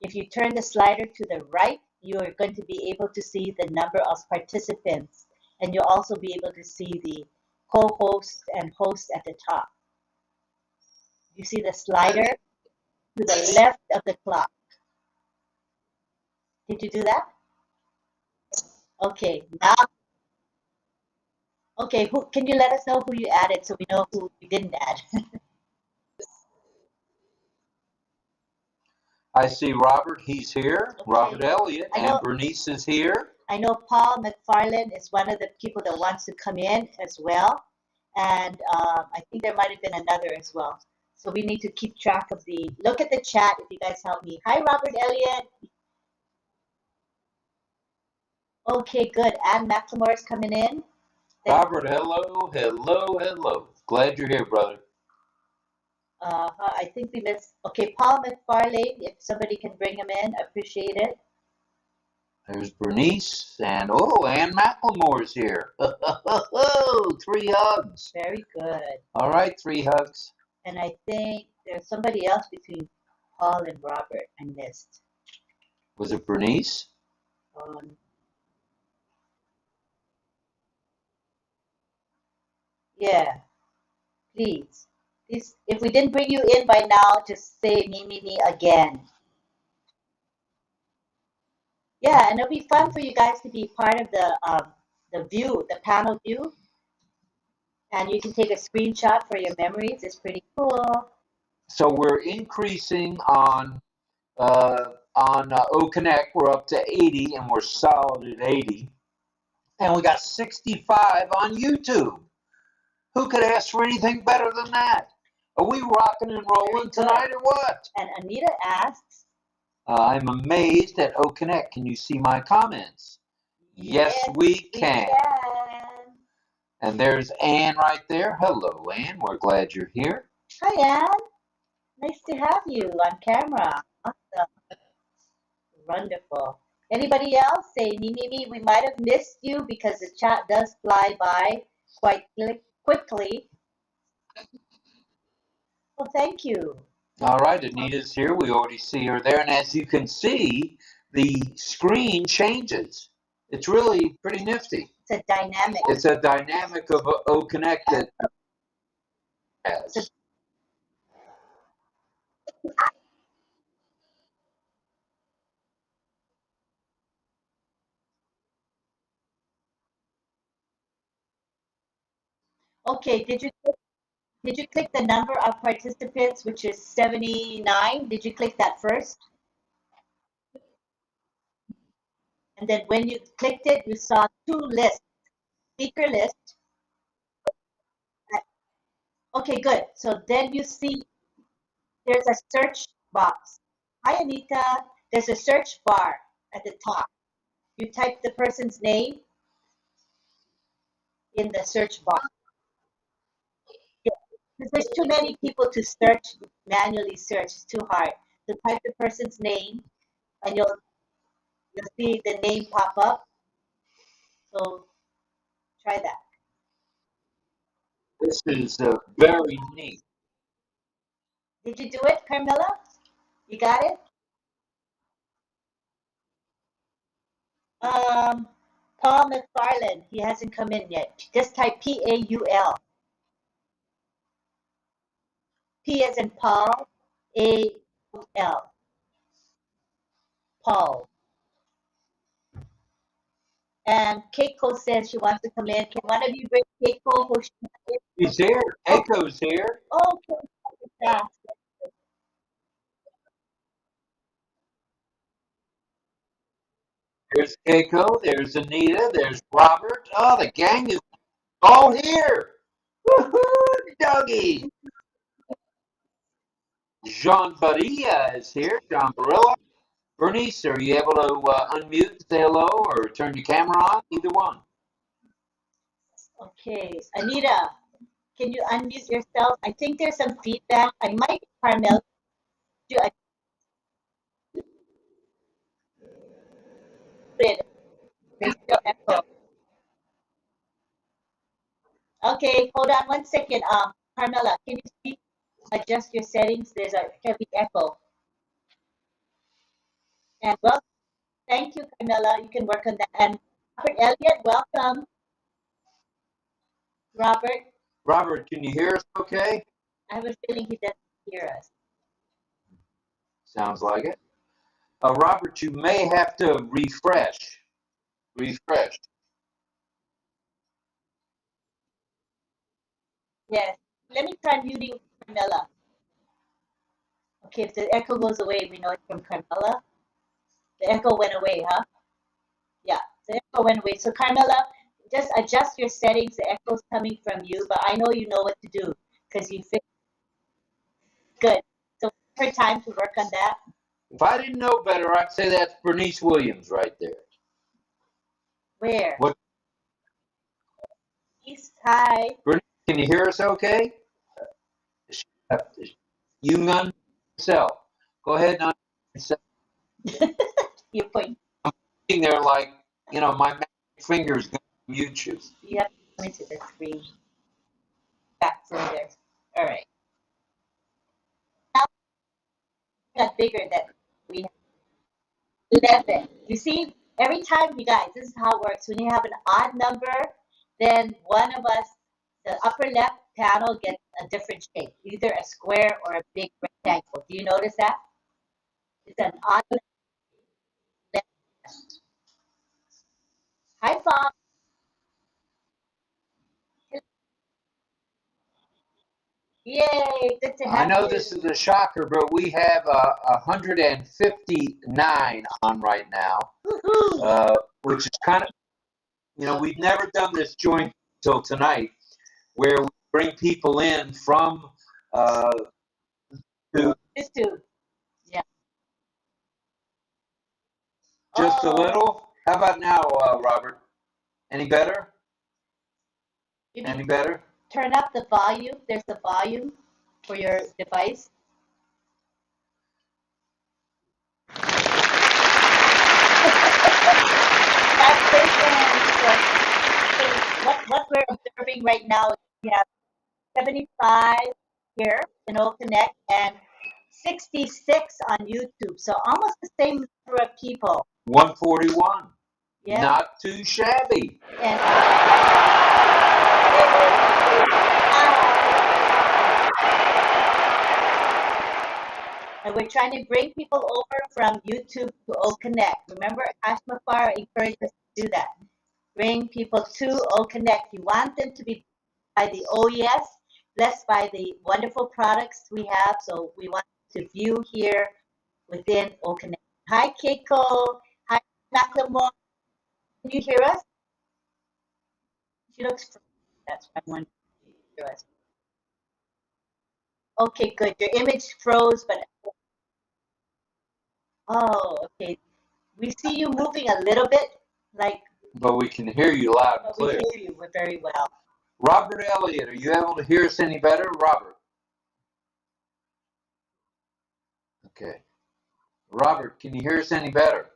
If you turn the slider to the right, you are going to be able to see the number of participants, and you'll also be able to see the co-host and host at the top. You see the slider to the left of the clock. Did you do that? Okay, now, okay, can you let us know who you added so we know who you didn't add? I see Robert, he's here. Okay. Robert Elliott, and know, Bernice is here. I know Paul McFarland is one of the people that wants to come in as well. And I think there might have been another as well. So we need to keep track of look at the chat if you guys help me. Hi, Robert Elliott. Okay, good. Ann McLemore is coming in. Robert, hello, hello, hello. Glad you're here, brother. I think we missed. Okay, Paul McFarlane, if somebody can bring him in, I appreciate it. There's Bernice, and Ann McLemore's here. 3 hugs. Very good. All right, 3 hugs. And I think there's somebody else between Paul and Robert I missed. Was it Bernice? Yeah, please. If we didn't bring you in by now, just say me again. Yeah, and it'll be fun for you guys to be part of the panel view. And you can take a screenshot for your memories. It's pretty cool. So we're increasing on OConnect. We're up to 80, and we're solid at 80. And we got 65 on YouTube. Who could ask for anything better than that? Are we rocking and rolling tonight or what? And Anita asks, I'm amazed at OConnect. Can you see my comments? Yes, we can. And there's Ann right there. Hello, Ann. We're glad you're here. Hi, Ann. Nice to have you on camera. Awesome. Wonderful. Anybody else say me? We might have missed you because the chat does fly by quite quickly. Well, thank you. All right, Anita's here. We already see her there. And as you can see, the screen changes. It's really pretty nifty. It's a dynamic. It's a dynamic of OConnect that has. Okay, did you click the number of participants, which is 79? Did you click that first? And then when you clicked it, you saw 2 lists, speaker list. Okay, good. So then you see there's a search box. Hi, Anita. There's a search bar at the top. You type the person's name in the search box. Yeah, because there's too many people to manually search. It's too hard. So type the person's name, and you'll see the name pop up. So try that. This is very neat. Did you do it, Carmela? You got it? Paul McFarland, he hasn't come in yet. Just type Paul. P as in Paul, A-L. Paul. And Keiko says she wants to come in. Can one of you bring Keiko? She's here. Keiko's here. Oh, yeah. There's Keiko. There's Anita. There's Robert. Oh, the gang is all here. Woohoo, doggy. Jean Barilla is here. Jean Barilla. Bernice, are you able to unmute, say hello, or turn your camera on? Either one. Okay, Anita, can you unmute yourself? I think there's some feedback. I might, Carmel. Okay, hold on 1 second. Carmela, can you speak? Adjust your settings. There's a heavy echo. And well, thank you, Carmela. You can work on that. And Robert Elliott, welcome. Robert. Robert, can you hear us okay? I have a feeling he doesn't hear us. Sounds like it. Robert, you may have to refresh. Refresh. Yes. Let me try muting Carmela. Okay, if the echo goes away, we know it's from Carmela. The echo went away, huh? Yeah, the echo went away. So Carmela, just adjust your settings. The echo's coming from you, but I know you know what to do because you fixed. Good. So her time to work on that. If I didn't know better, I'd say that's Bernice Williams right there. Where? What? East. Hi. Bernice, can you hear us okay? You can yourself. Go ahead and yourself. You put. I'm sitting there like, you know, my fingers going to mute you. You have to come into the screen. Back further. All right. Now it got bigger that we have 11. You see, every time, you guys, this is how it works. When you have an odd number, then one of us, the upper left panel, gets a different shape, either a square or a big rectangle. Do you notice that? It's an odd left. Hi, Bob. Yay, good to have I know you. this is a shocker, but we have 159 on right now, which is kind of, you know, we've never done this joint until tonight, where we bring people in from This too. Yeah. just a little. How about now, Robert? Any better? Any better? Turn up the volume. There's the volume for your device. What we're observing right now is we have 75 here in OConnect and 66 on YouTube. So almost the same number of people. 141. Yeah. Not too shabby. And we're trying to bring people over from YouTube to OConnect. Remember, Ashmafar encouraged us to do that. Bring people to OConnect. You want them to be by the OES, blessed by the wonderful products we have. So we want to view here within OConnect. Hi, Keiko. Hi, Nakamura. Can you hear us? She looks. That's why I want to hear us. Okay, good. Your image froze, but oh, okay. We see you moving a little bit, like. But we can hear you loud and But we clear. hear you very well. Robert Elliott, are you able to hear us any better? Robert. Okay. Robert, can you hear us any better?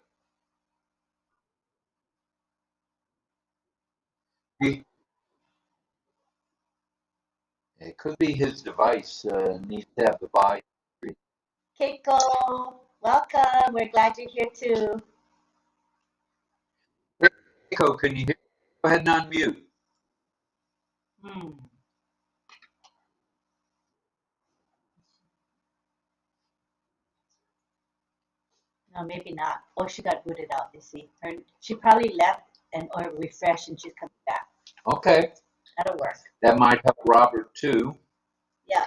It could be his device needs to have the volume. Keiko, welcome. We're glad you're here too. Keiko, can you hear? Go ahead and unmute. No, maybe not. Oh, she got booted out, you see. She probably left or refreshed and she's coming back. Okay. That'll work. That might help Robert too. Yeah.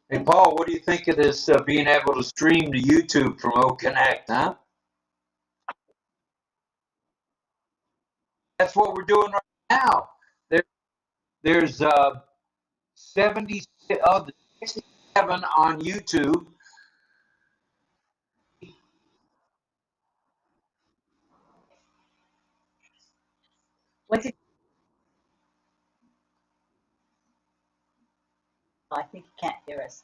Hey, Paul, what do you think of this being able to stream to YouTube from OConnect, huh? That's what we're doing right now. There's 67 on YouTube. What's it? Oh, I think you can't hear us.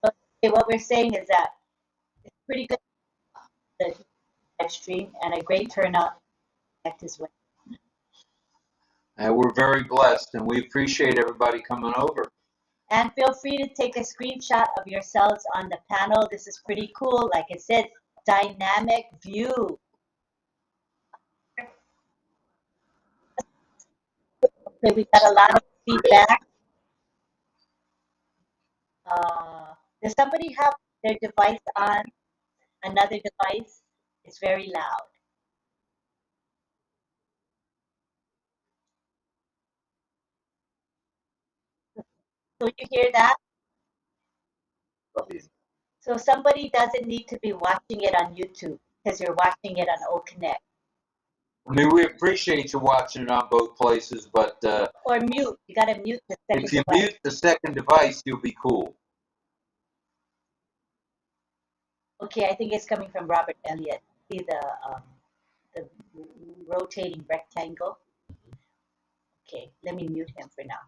But okay, what we're saying is that it's pretty good, the live stream, and a great turnout as well. We're very blessed, and we appreciate everybody coming over. And feel free to take a screenshot of yourselves on the panel. This is pretty cool. Like I said, dynamic view. Okay, we got a lot of feedback. Does somebody have their device on another device? It's very loud. So you hear that? So somebody doesn't need to be watching it on YouTube because you're watching it on OConnect. I mean, we appreciate you watching it on both places, but or mute. You gotta mute the second if you device. mute the second device, you'll be cool. Okay, I think it's coming from Robert Elliott. See the rotating rectangle? Okay, let me mute him for now.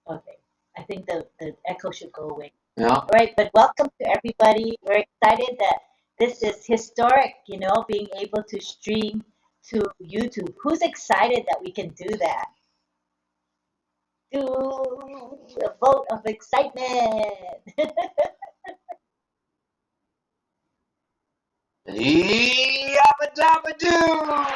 Okay, I think the echo should go away. Yeah. All right, but welcome to everybody. We're excited that this is historic, you know, being able to stream to YouTube. Who's excited that we can do that? Do a vote of excitement. Yabba dabba doo!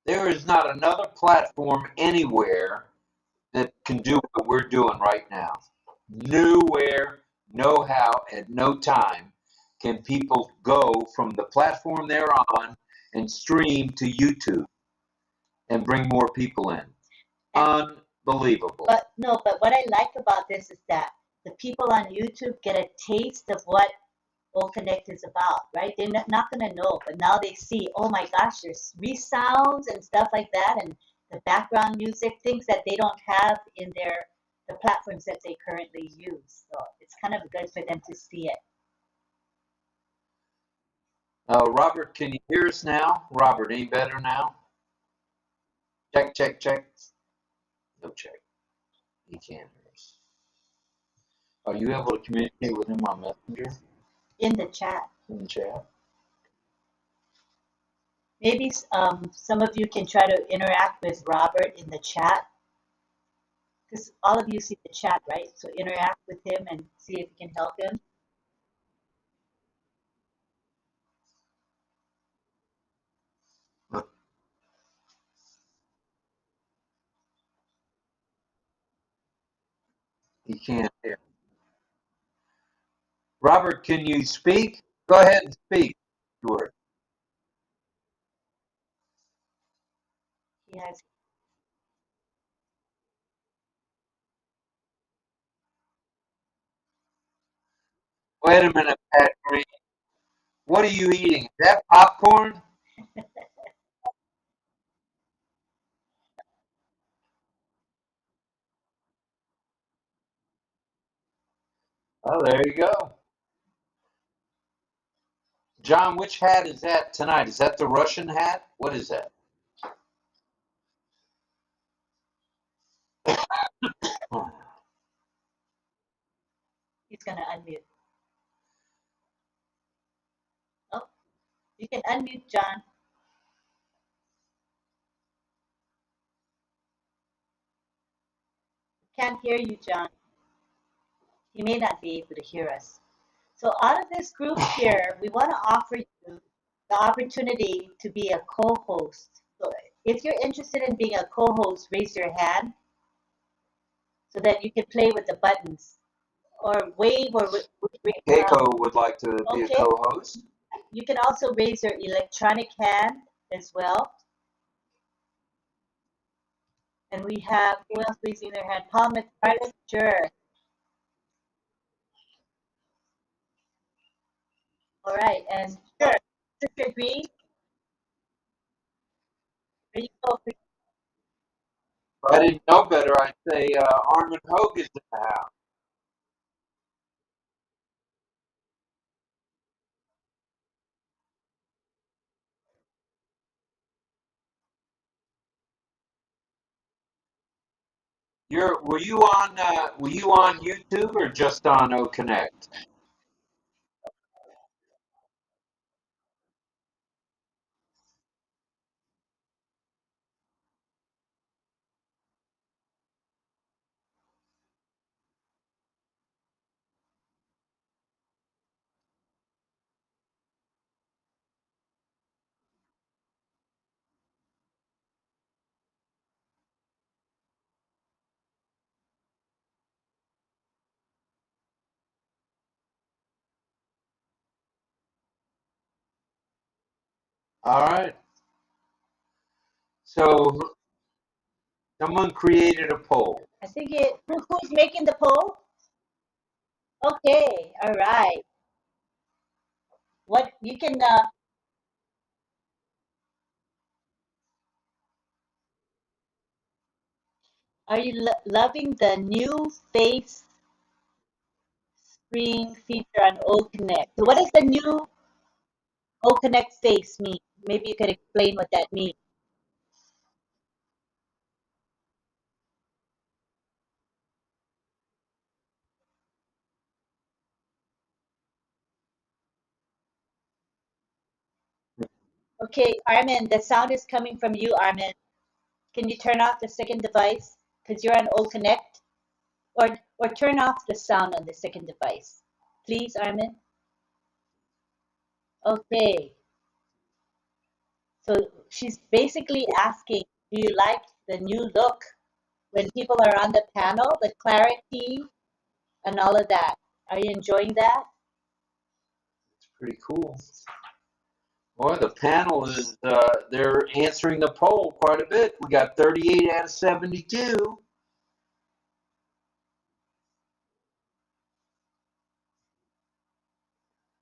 There is not another platform anywhere that can do what we're doing right now. Nowhere, no how, at no time can people go from the platform they're on and stream to YouTube and bring more people in. Unbelievable. But no, but what I like about this is that the people on YouTube get a taste of what All Connect is about, right? They're not going to know, but now they see, oh my gosh, there's resounds and stuff like that, and the background music, things that they don't have in the platforms that they currently use. So it's kind of good for them to see it. Robert, can you hear us now? Robert, any better now? Check, check, check. No check. He can't hear us. Are you able to communicate with him on Messenger? In the chat. In the chat? Maybe some of you can try to interact with Robert in the chat, because all of you see the chat, right? So interact with him and see if you can help him. He can't hear. Robert, can you speak? Go ahead and speak. Sure. He has. Wait a minute, Pat Green. What are you eating? Is that popcorn? Oh, there you go. John, which hat is that tonight? Is that the Russian hat? What is that? He's gonna unmute. Oh, you can unmute, John. Can't hear you, John. He may not be able to hear us. So out of this group here, we want to offer you the opportunity to be a co-host. So if you're interested in being a co-host, raise your hand so that you can play with the buttons or wave or Keiko would like to be a okay. co-host. You can also raise your electronic hand as well. And we have, who else raising their hand? Paul McCarthy, sure. All right, and sure, Sister Green, there you go. If I didn't know better, I'd say Armin Hogue is in the house. Were you on YouTube or just on O Connect? All right. So someone created a poll. I think who's making the poll? Okay, all right. What you can Are you loving the new face screen feature on O Connect? So what does the new O Connect face mean? Maybe you could explain what that means. Okay, Armin, the sound is coming from you, Armin. Can you turn off the second device? Because you're on O Connect. Or turn off the sound on the second device. Please, Armin. Okay. So she's basically asking, do you like the new look when people are on the panel, the clarity and all of that? Are you enjoying that? It's pretty cool. Boy, the panel is, they're answering the poll quite a bit. We got 38 out of 72.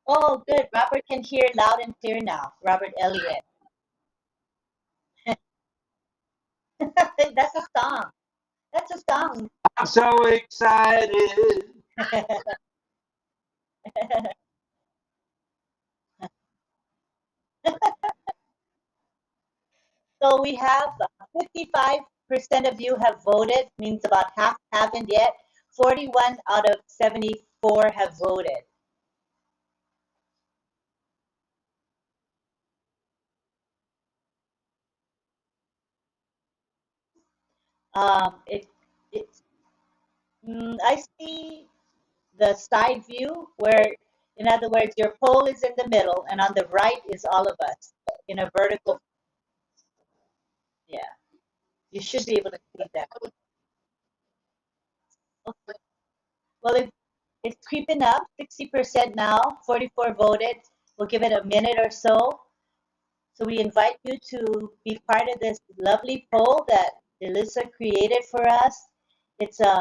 Oh, good. Robert can hear loud and clear now. Robert Elliott. That's a song. That's a song. I'm so excited. So we have 55% of you have voted, means about half haven't yet. 41 out of 74 have voted. It, it's, I see the side view where, in other words, your pole is in the middle and on the right is all of us in a vertical. Yeah, you should be able to see that. Okay. Well, it's creeping up, 60% now, 44 voted. We'll give it a minute or so. So we invite you to be part of this lovely poll that Elisa created for us. It's a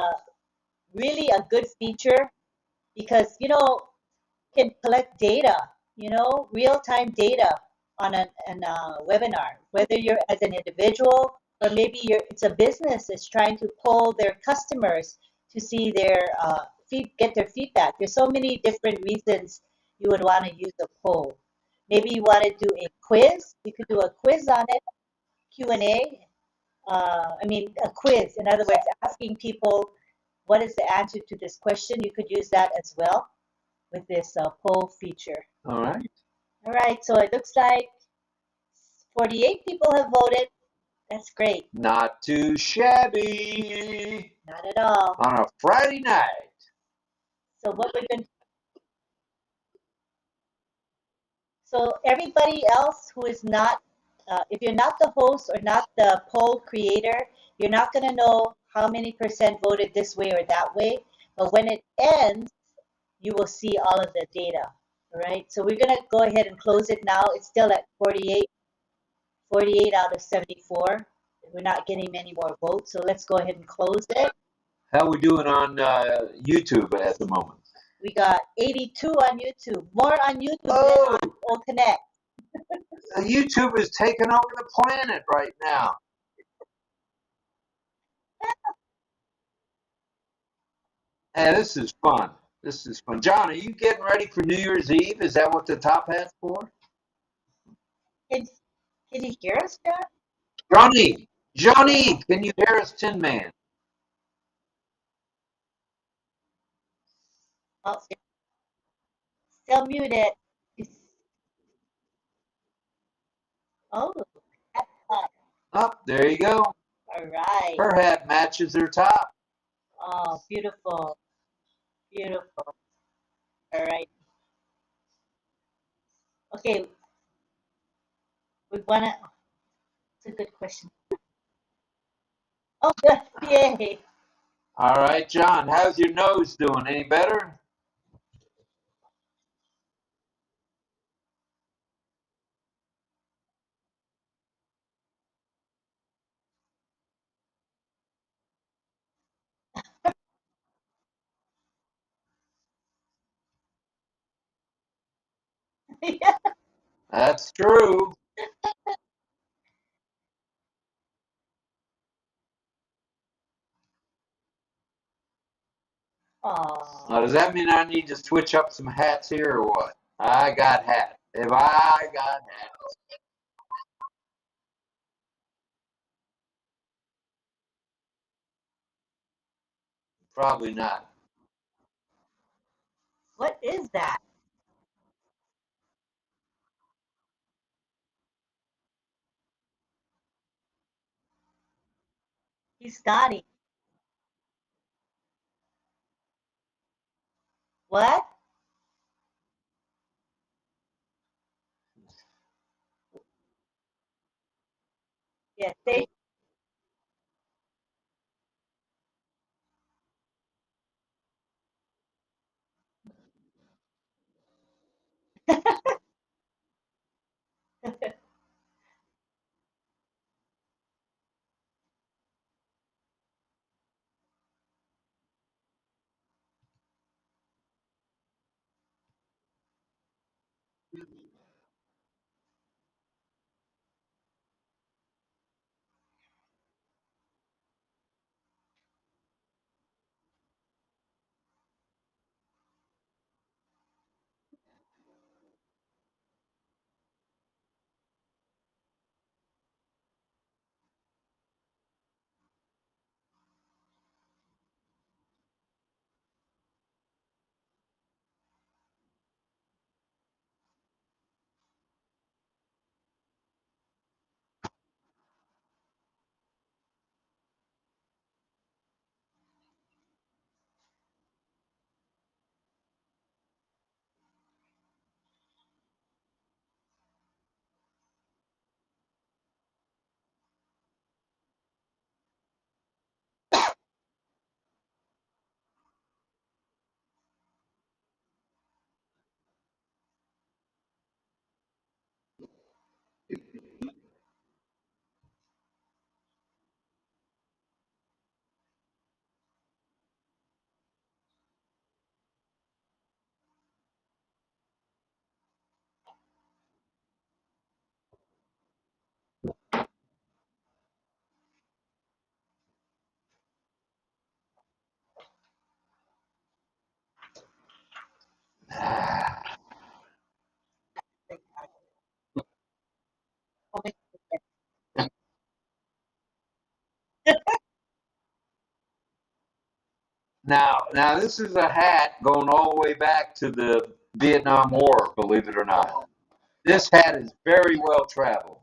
really a good feature because, can collect data, real-time data on a webinar, whether you're as an individual or maybe it's a business that's trying to poll their customers to see their get their feedback. There's so many different reasons you would want to use a poll. Maybe you want to do a quiz. You could do a quiz on it, Q&A. I mean, a quiz. In other words, asking people what is the answer to this question. You could use that as well with this poll feature. All right. All right, so it looks like 48 people have voted. That's great. Not too shabby Not at all. on a Friday night. So what we're going so everybody else who is not, if you're not the host or not the poll creator, you're not going to know how many percent voted this way or that way. But when it ends, you will see all of the data. All right, so we're going to go ahead and close it now. It's still at 48 out of 74. We're not getting many more votes, so let's go ahead and close it. How we doing on YouTube at the moment? We got 82 on YouTube. More on YouTube Oh, than on Connect. YouTube is taking over the planet right now. Hey, this is fun. This is fun. John, are you getting ready for New Year's Eve? Is that what the top hat's for? Can, can you hear us, John? Johnny, can you hear us, Tin Man? Oh, still muted. Oh, that's fun. Oh, there you go. All right. Her hat matches her top. Oh, beautiful. Beautiful. All right. Okay, we want to, it's a good question. Oh, good. Yay. All right, John, how's your nose doing? Any better? Yeah. That's true. Aw. Now, does that mean I need to switch up some hats here or what? I got hats. If I got hats, probably not. What is that? He's naughty. What? Yeah, say Now this is a hat going all the way back to the Vietnam War, believe it or not. This hat is very well traveled.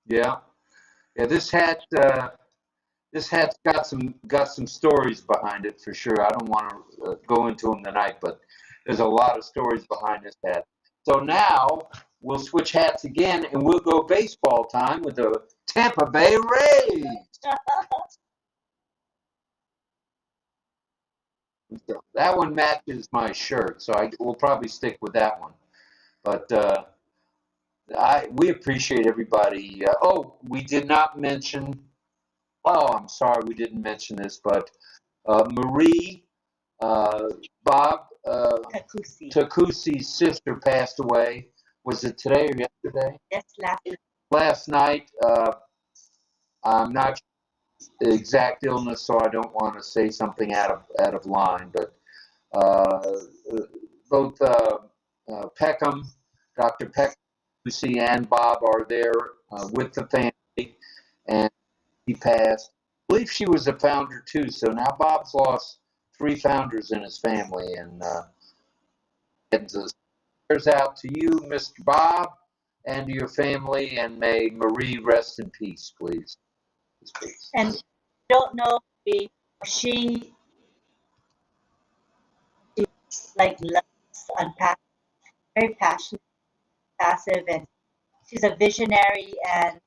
Yeah, yeah. This hat's got some stories behind it for sure. I don't want to go into them tonight, but there's a lot of stories behind this hat. So now we'll switch hats again, and we'll go baseball time with the Tampa Bay Rays. So that one matches my shirt, so I will probably stick with that one. But we appreciate everybody. Oh, we did not mention. Oh, I'm sorry, we didn't mention this, but Marie, uh, Bob, Takusi. Takusi's sister passed away. Was it today or yesterday? Yes, laughing. Last night. I'm not sure the exact illness, so I don't want to say something out of line. But uh, both Peckham, Dr. Peckham, Lucy, and Bob are there with the family, and he passed. I believe she was a founder too. So now Bob's lost three founders in his family, and the prayers out to you, Mr. Bob, and to your family, and may Marie rest in peace, please. Please. And don't know if she like loves unpack, very passionate, passive, and she's a visionary, and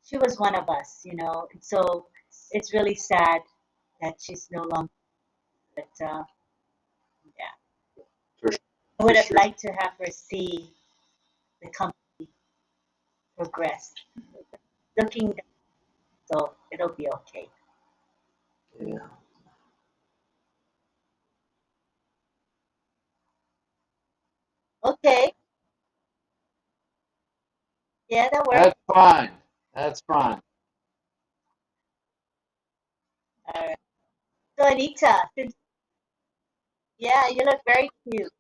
she was one of us, you know. And so it's really sad that she's no longer. But yeah, For, I would for have sure. liked to have her see the company progress. Looking, so it'll be okay. Yeah. Okay. Yeah, that works. That's fine. That's fine. All right. So Anita, since yeah, you look very cute.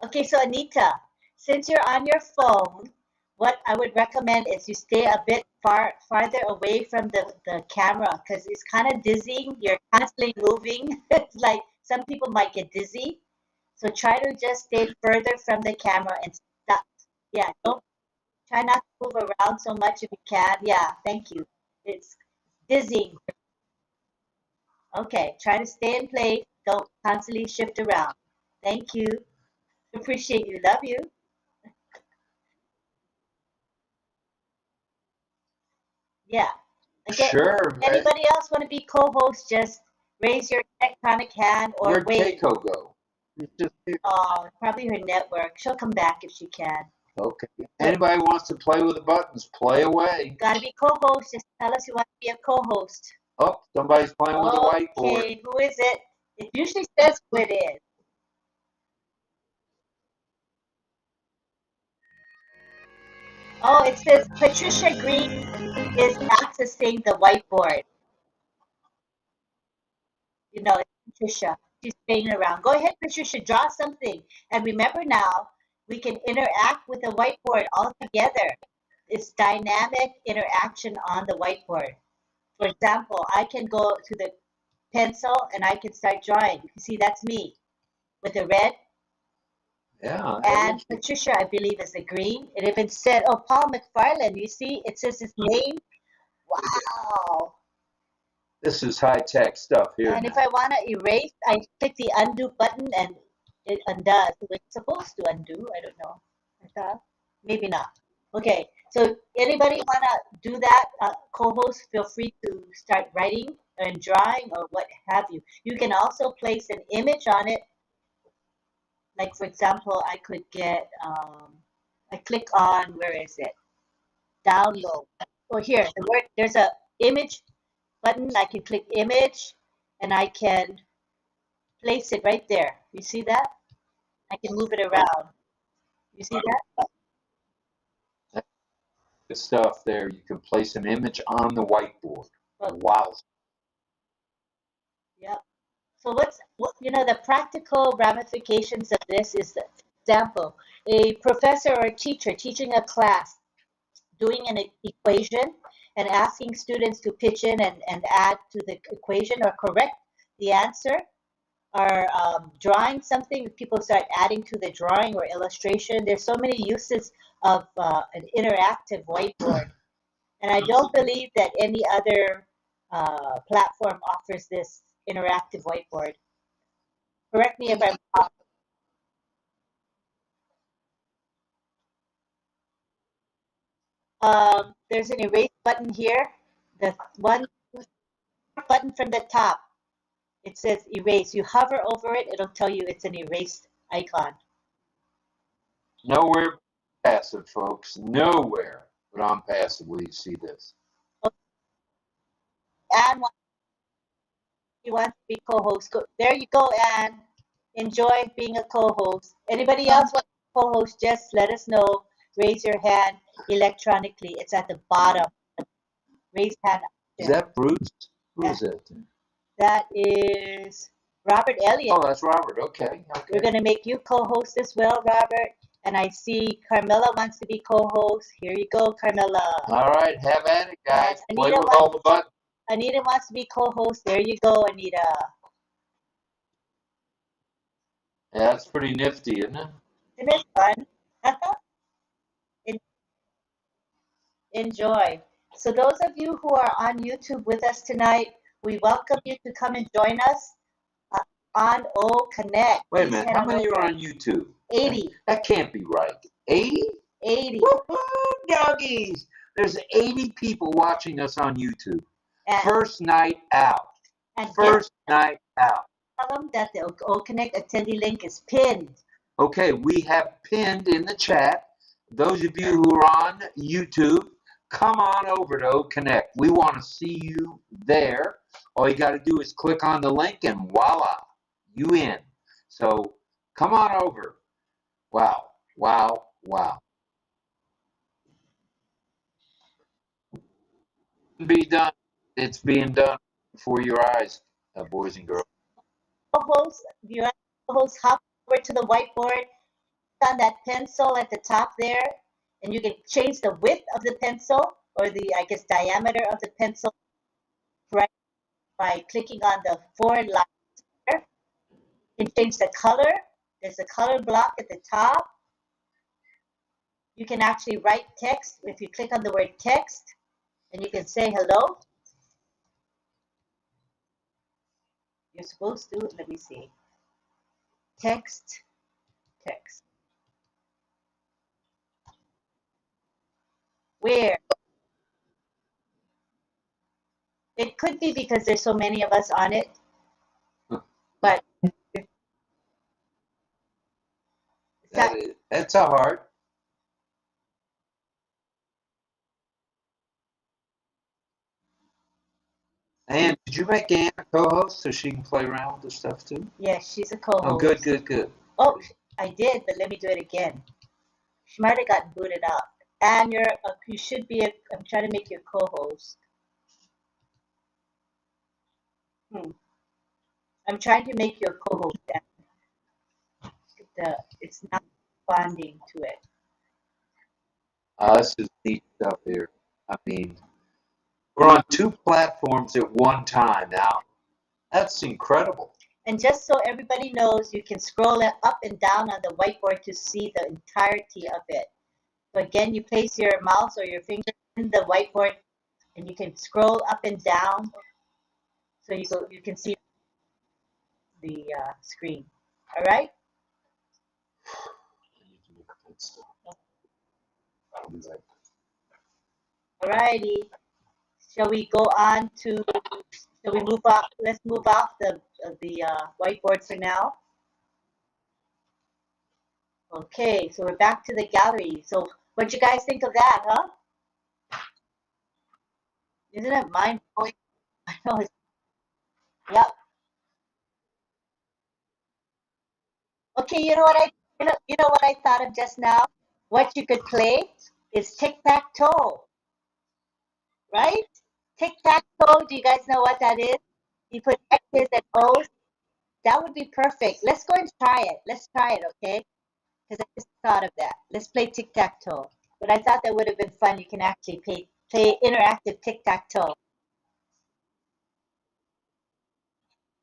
Okay, so Anita, since you're on your phone, what I would recommend is you stay a bit farther away from the camera because it's kind of dizzying. You're constantly moving. It's like some people might get dizzy. So try to just stay further from the camera and stop. Yeah, don't try not to move around so much if you can. Yeah, thank you. It's dizzying. Okay, try to stay in place. Don't constantly shift around. Thank you. Appreciate you. Love you. Yeah. Again, Sure. anybody else want to be co-host? Just raise your electronic hand or Where'd wait. Keiko go? She's just here. Probably her network. She'll come back if she can. Okay. Anybody wants to play with the buttons, play away. Gotta be co-host. Just tell us you want to be a co-host. Oh, somebody's playing with the whiteboard. Okay, who is it? It usually says who it is. Oh, it says Patricia Green is accessing the whiteboard. You know, it's Patricia. She's playing around. Go ahead, Patricia, draw something. And remember now, we can interact with the whiteboard all together. It's dynamic interaction on the whiteboard. For example, I can go to the pencil and I can start drawing. You see, that's me with the red. Yeah. And Patricia, I believe, is the green. It even said, oh, Paul McFarland, you see, it says his name. Wow. This is high-tech stuff here. And if I want to erase, I click the undo button and it undoes. It's supposed to undo. I don't know. I thought maybe not. Okay. So anybody want to do that? Co-host, feel free to start writing and drawing or what have you. You can also place an image on it. Like for example, I could get. I click on where is it? Download. Oh, here the word. There's a image button. I can click image, and I can place it right there. You see that? I can move it around. You see that? The stuff there, you can place an image on the whiteboard. Well, Wow. yep. So the practical ramifications of this is, for example, a professor or a teacher teaching a class, doing an equation and asking students to pitch in and add to the equation or correct the answer, or drawing something, people start adding to the drawing or illustration. There's so many uses of an interactive whiteboard. And I don't believe that any other platform offers this interactive whiteboard. Correct me if I'm wrong. There's an erase button here. The one button from the top, it says erase. You hover over it, it'll tell you it's an erased icon. Nowhere passive, folks. Nowhere but on passive will you see this. And you want to be co-host, there you go, Anne. Enjoy being a co-host. Anybody else want to co-host, just let us know. Raise your hand electronically. It's at the bottom. Raise hand. Is that Bruce? Who is that? That is Robert Elliott. Oh, that's Robert. Okay. We're going to make you co-host as well, Robert. And I see Carmela wants to be co-host. Here you go, Carmela. All right, have at it, guys. Yes, Play with all the buttons. Anita wants to be co-host. There you go, Anita. Yeah, that's pretty nifty, isn't it? Isn't it fun? Enjoy. So those of you who are on YouTube with us tonight, we welcome you to come and join us on O Connect. Wait a minute, how many are on YouTube? 80. That can't be right. 80? 80. Woo-hoo, doggies! There's 80 people watching us on YouTube. And, First night out. and First night out. tell them that the O Connect attendee link is pinned. Okay, we have pinned in the chat. Those of you who are on YouTube, come on over to O Connect. We want to see you there. All you got to do is click on the link and voila, you in. So come on over. Wow, wow, wow. Be done. It's being done before your eyes, boys and girls. Co-host, you want co-host hop over to the whiteboard on that pencil at the top there, and you can change the width of the pencil or the, I guess, diameter of the pencil right by clicking on the four lines there. You can change the color. There's a color block at the top. You can actually write text if you click on the word text, and you can say hello. You're supposed to, let me see, text, text. Where? It could be because there's so many of us on it, but That's a heart. And did you make Ann a co-host so she can play around with the stuff too? yes, she's a Oh, co-host. good, good, good. Oh, I did, but let me do it again. She might have gotten booted out. And you should be I'm trying to make you a co-host. I'm trying to make you a co-host. It's not responding to it. This is neat stuff here. I mean, we're on two platforms at one time now. That's incredible. And just so everybody knows, you can scroll it up and down on the whiteboard to see the entirety of it. So again, you place your mouse or your finger in the whiteboard, and you can scroll up and down, so you can see the screen. All right. All righty. Shall we go on to? Shall we move off? Let's move off the whiteboard for now. Okay, so we're back to the gallery. So what you guys think of that, huh? Isn't it mind blowing? I know it's, yep. Okay, you know what I thought of just now? What you could play is tic-tac-toe, right? Tic-tac-toe, do you guys know what that is? You put X's and O's. That would be perfect. Let's go and try it. Let's try it, okay? Because I just thought of that. Let's play tic-tac-toe. But I thought that would have been fun. You can actually play interactive tic-tac-toe.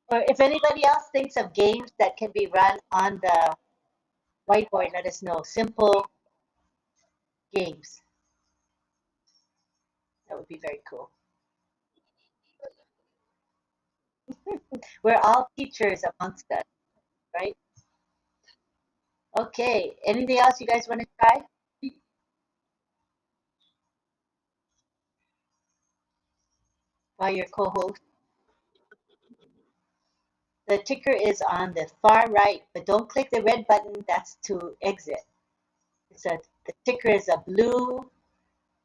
Or if anybody else thinks of games that can be run on the whiteboard, let us know. Simple games. That would be very cool. We're all teachers amongst us, right? Okay. Anything else you guys want to try? While your co-host. The ticker is on the far right, but don't click the red button. That's to exit. The ticker is a blue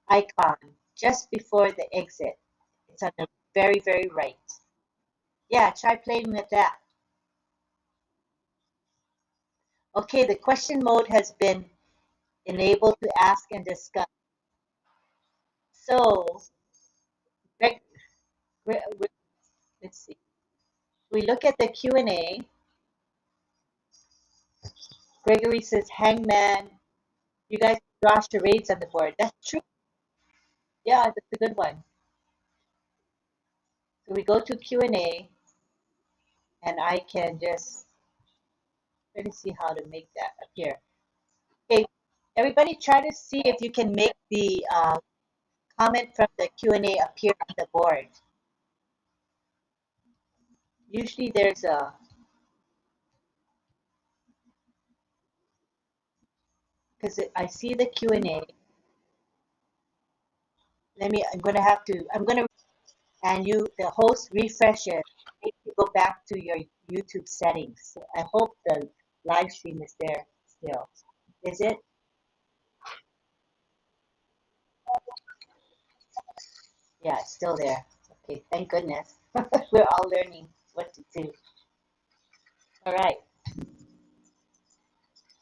icon just before the exit. It's on the very, very right. Yeah, try playing with that. Okay, the question mode has been enabled to ask and discuss. So, Greg, let's see. We look at the Q&A. Gregory says, Hangman, you guys draw charades on the board. That's true. Yeah, that's a good one. So we go to Q&A, and I can just, let me see how to make that appear. Okay, everybody try to see if you can make the comment from the Q&A appear on the board. Usually there's a, because I see the Q&A. I'm going to, and the host refreshes. Make you go back to your YouTube settings. So I hope the live stream is there still. Is it? Yeah, it's still there. Okay, thank goodness. We're all learning what to do. All right.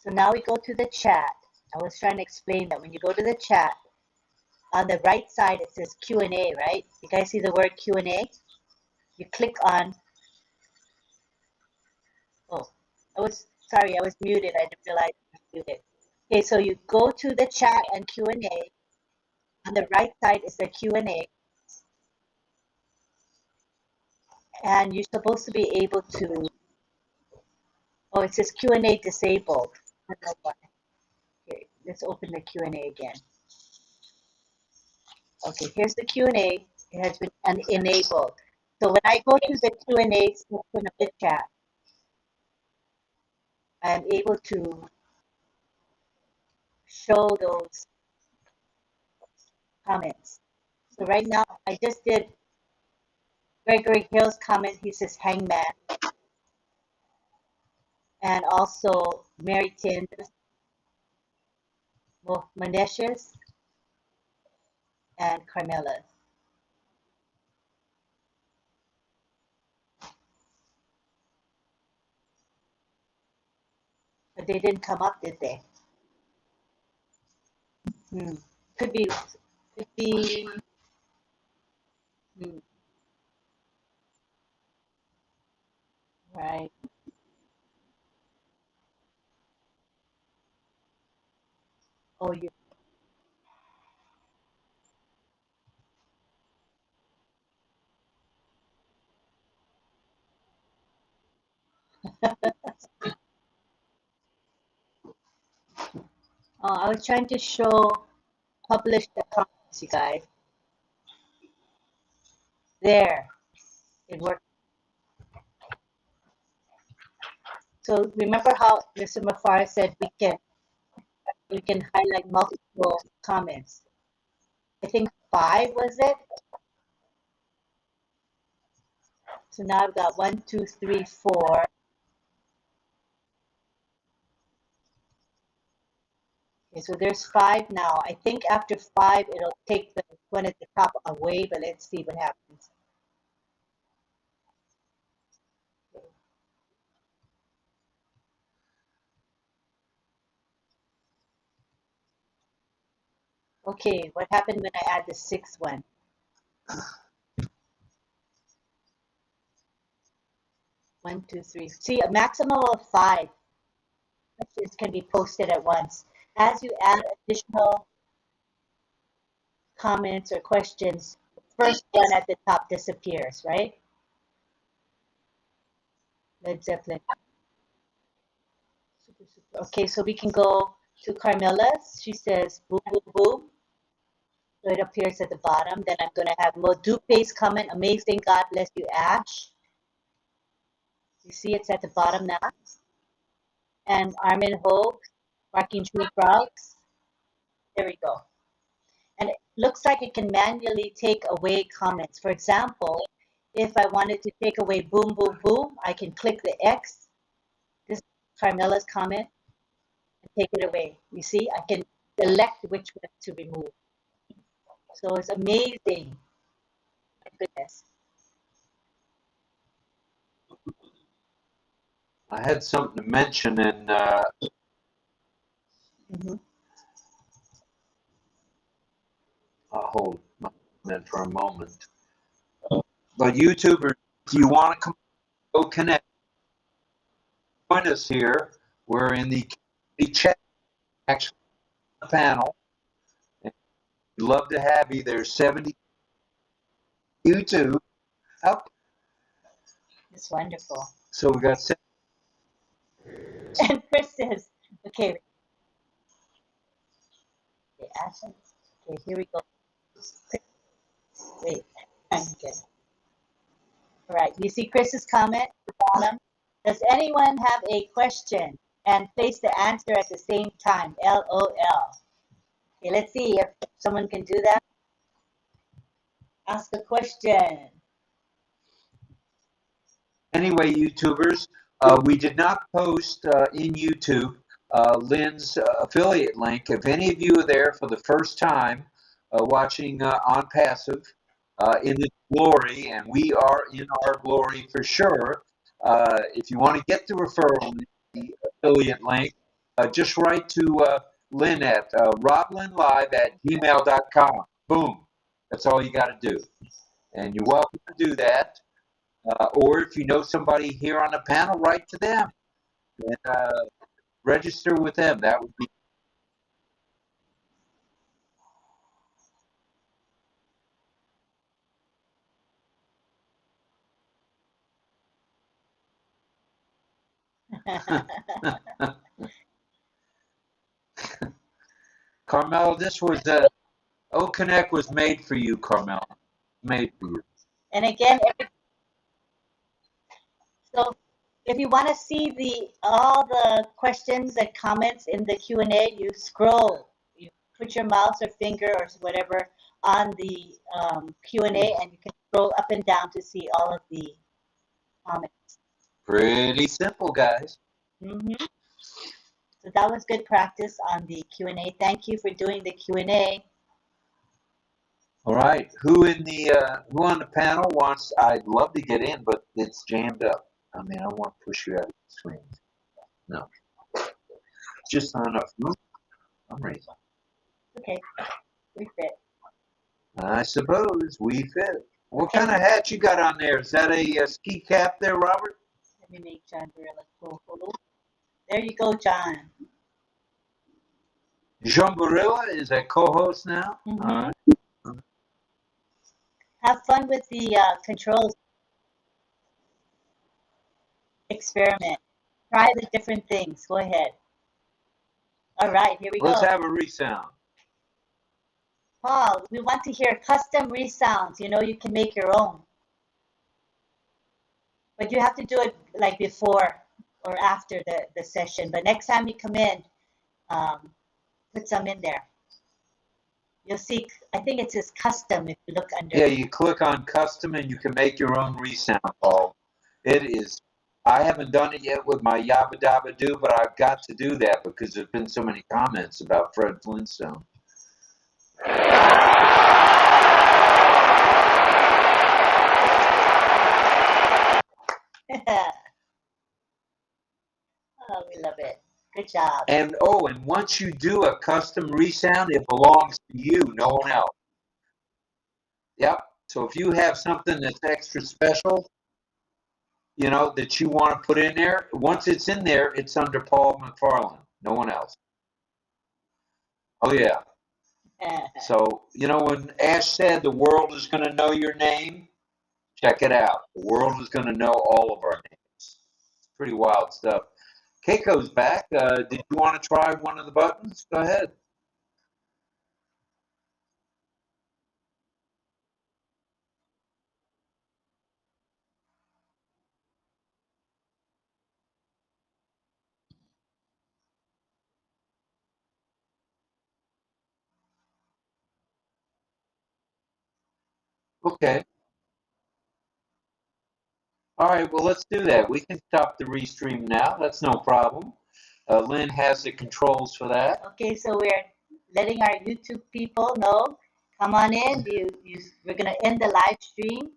So now we go to the chat. I was trying to explain that when you go to the chat, on the right side it says Q&A, right? You guys see the word Q&A? You click on, oh, I was muted. I didn't realize I was muted. Okay, so you go to the chat and Q&A. On the right side is the Q&A. And you're supposed to be able to, oh, it says Q&A disabled. I don't know why. Okay, let's open the Q&A again. Okay, here's the Q&A. It has been enabled. So when I go to the Q&A section of the chat, I am able to show those comments. So right now, I just did Gregory Hill's comment. He says hangman. And also Mary Tin, Maneshes, and Carmela. But they didn't come up, did they? Could be, right. Oh, you. I was trying to show publish the comments, you guys. There, it worked. So remember how Mr. Mafar said we can highlight multiple comments. I think 5 was it. So now I've got 1, 2, 3, 4. Okay, so there's 5 now. I think after 5, it'll take the one at the top away, but let's see what happens. Okay, what happened when I add the 6th one? 1, 2, 3. See, a maximum of 5 questions can be posted at once. As you add additional comments or questions, the first one at the top disappears, right? Led Zeppelin. Super, super. Okay, so we can go to Carmela's. She says, boom, boom, boom. So it appears at the bottom. Then I'm going to have Modupe's comment, amazing, God bless you, Ash. You see it's at the bottom now. And Armin Hogue, barking tree frogs. There we go. And it looks like it can manually take away comments. For example, if I wanted to take away boom, boom, boom, I can click the X, this is Carmela's comment, and take it away. You see, I can select which one to remove. So it's amazing. My goodness. I had something to mention, and I'll hold my comment for a moment. But YouTubers, if you want to come go connect, join us here. We're in the chat, actually, on the panel. And we'd love to have you. There's 70 YouTube. Oh, It's wonderful. so we got 70. And Chris says, okay. Okay, Ashton. Okay, here we go. Wait, I'm good. All right, you see Chris's comment at the bottom? Does anyone have a question? And place the answer at the same time, LOL. Okay, let's see if someone can do that. Ask a question. Anyway, YouTubers, we did not post in YouTube Lynn's affiliate link. If any of you are there for the first time watching ONPASSIVE in the glory, and we are in our glory for sure, if you want to get the referral, the affiliate link, just write to Lynn at roblynnlive@gmail.com. Boom. That's all you got to do. And you're welcome to do that. Or if you know somebody here on the panel, write to them and register with them. That would be. Carmel, this was OConnect was made for you, Carmel. Made for you. And again, so if you want to see all the questions and comments in the Q&A, you scroll. You put your mouse or finger or whatever on the Q&A, and you can scroll up and down to see all of the comments. Pretty simple, guys. Mm-hmm. So that was good practice on the Q&A. Thank you for doing the Q&A. All right. Who on the panel wants? I'd love to get in, but it's jammed up. I mean, I don't want to push you out of the screen. No. Just not enough room for some reason. Okay. We fit. I suppose we fit. What kind of hat you got on there? Is that a ski cap there, Robert? Let me make John Barilla co-host. There you go, John. John Barilla is a co-host now? Mm-hmm. All right. Have fun with the controls experiment. Try the different things. Go ahead. All right, here we go. Let's have a resound. Paul, we want to hear custom resounds. You know, you can make your own. But you have to do it like before or after the session. But next time you come in, put some in there. You'll see, I think it says custom if you look under. Yeah, you click on custom and you can make your own resound, Paul. It is, I haven't done it yet with my Yabba Dabba Doo, but I've got to do that because there's been so many comments about Fred Flintstone. Oh, we love it. Good job. And once you do a custom resound, it belongs to you, no one else. Yep. So if you have something that's extra special, you know, that you want to put in there, once it's in there, it's under Paul McFarland, no one else. Oh, yeah. So, you know, when Ash said the world is going to know your name, check it out. The world is going to know all of our names. It's pretty wild stuff. Keiko's back. Did you want to try one of the buttons? Go ahead. Okay. All right, well, let's do that. We can stop the restream now. That's no problem. Lynn has the controls for that. Okay, so we're letting our YouTube people know. Come on in. We're going to end the live stream.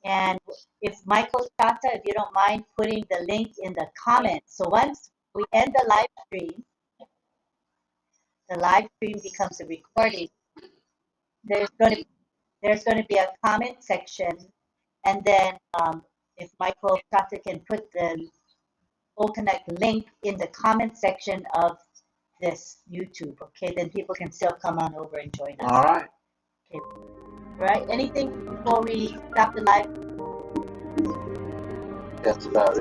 And if Michael Chata, if you don't mind putting the link in the comments. So once we end the live stream becomes a recording. There's going to be a comment section. And then if Michael Chata can put the OConnect link in the comment section of this YouTube, okay, then people can still come on over and join us. All right. Okay. All right. Anything before we stop the live? That's about it.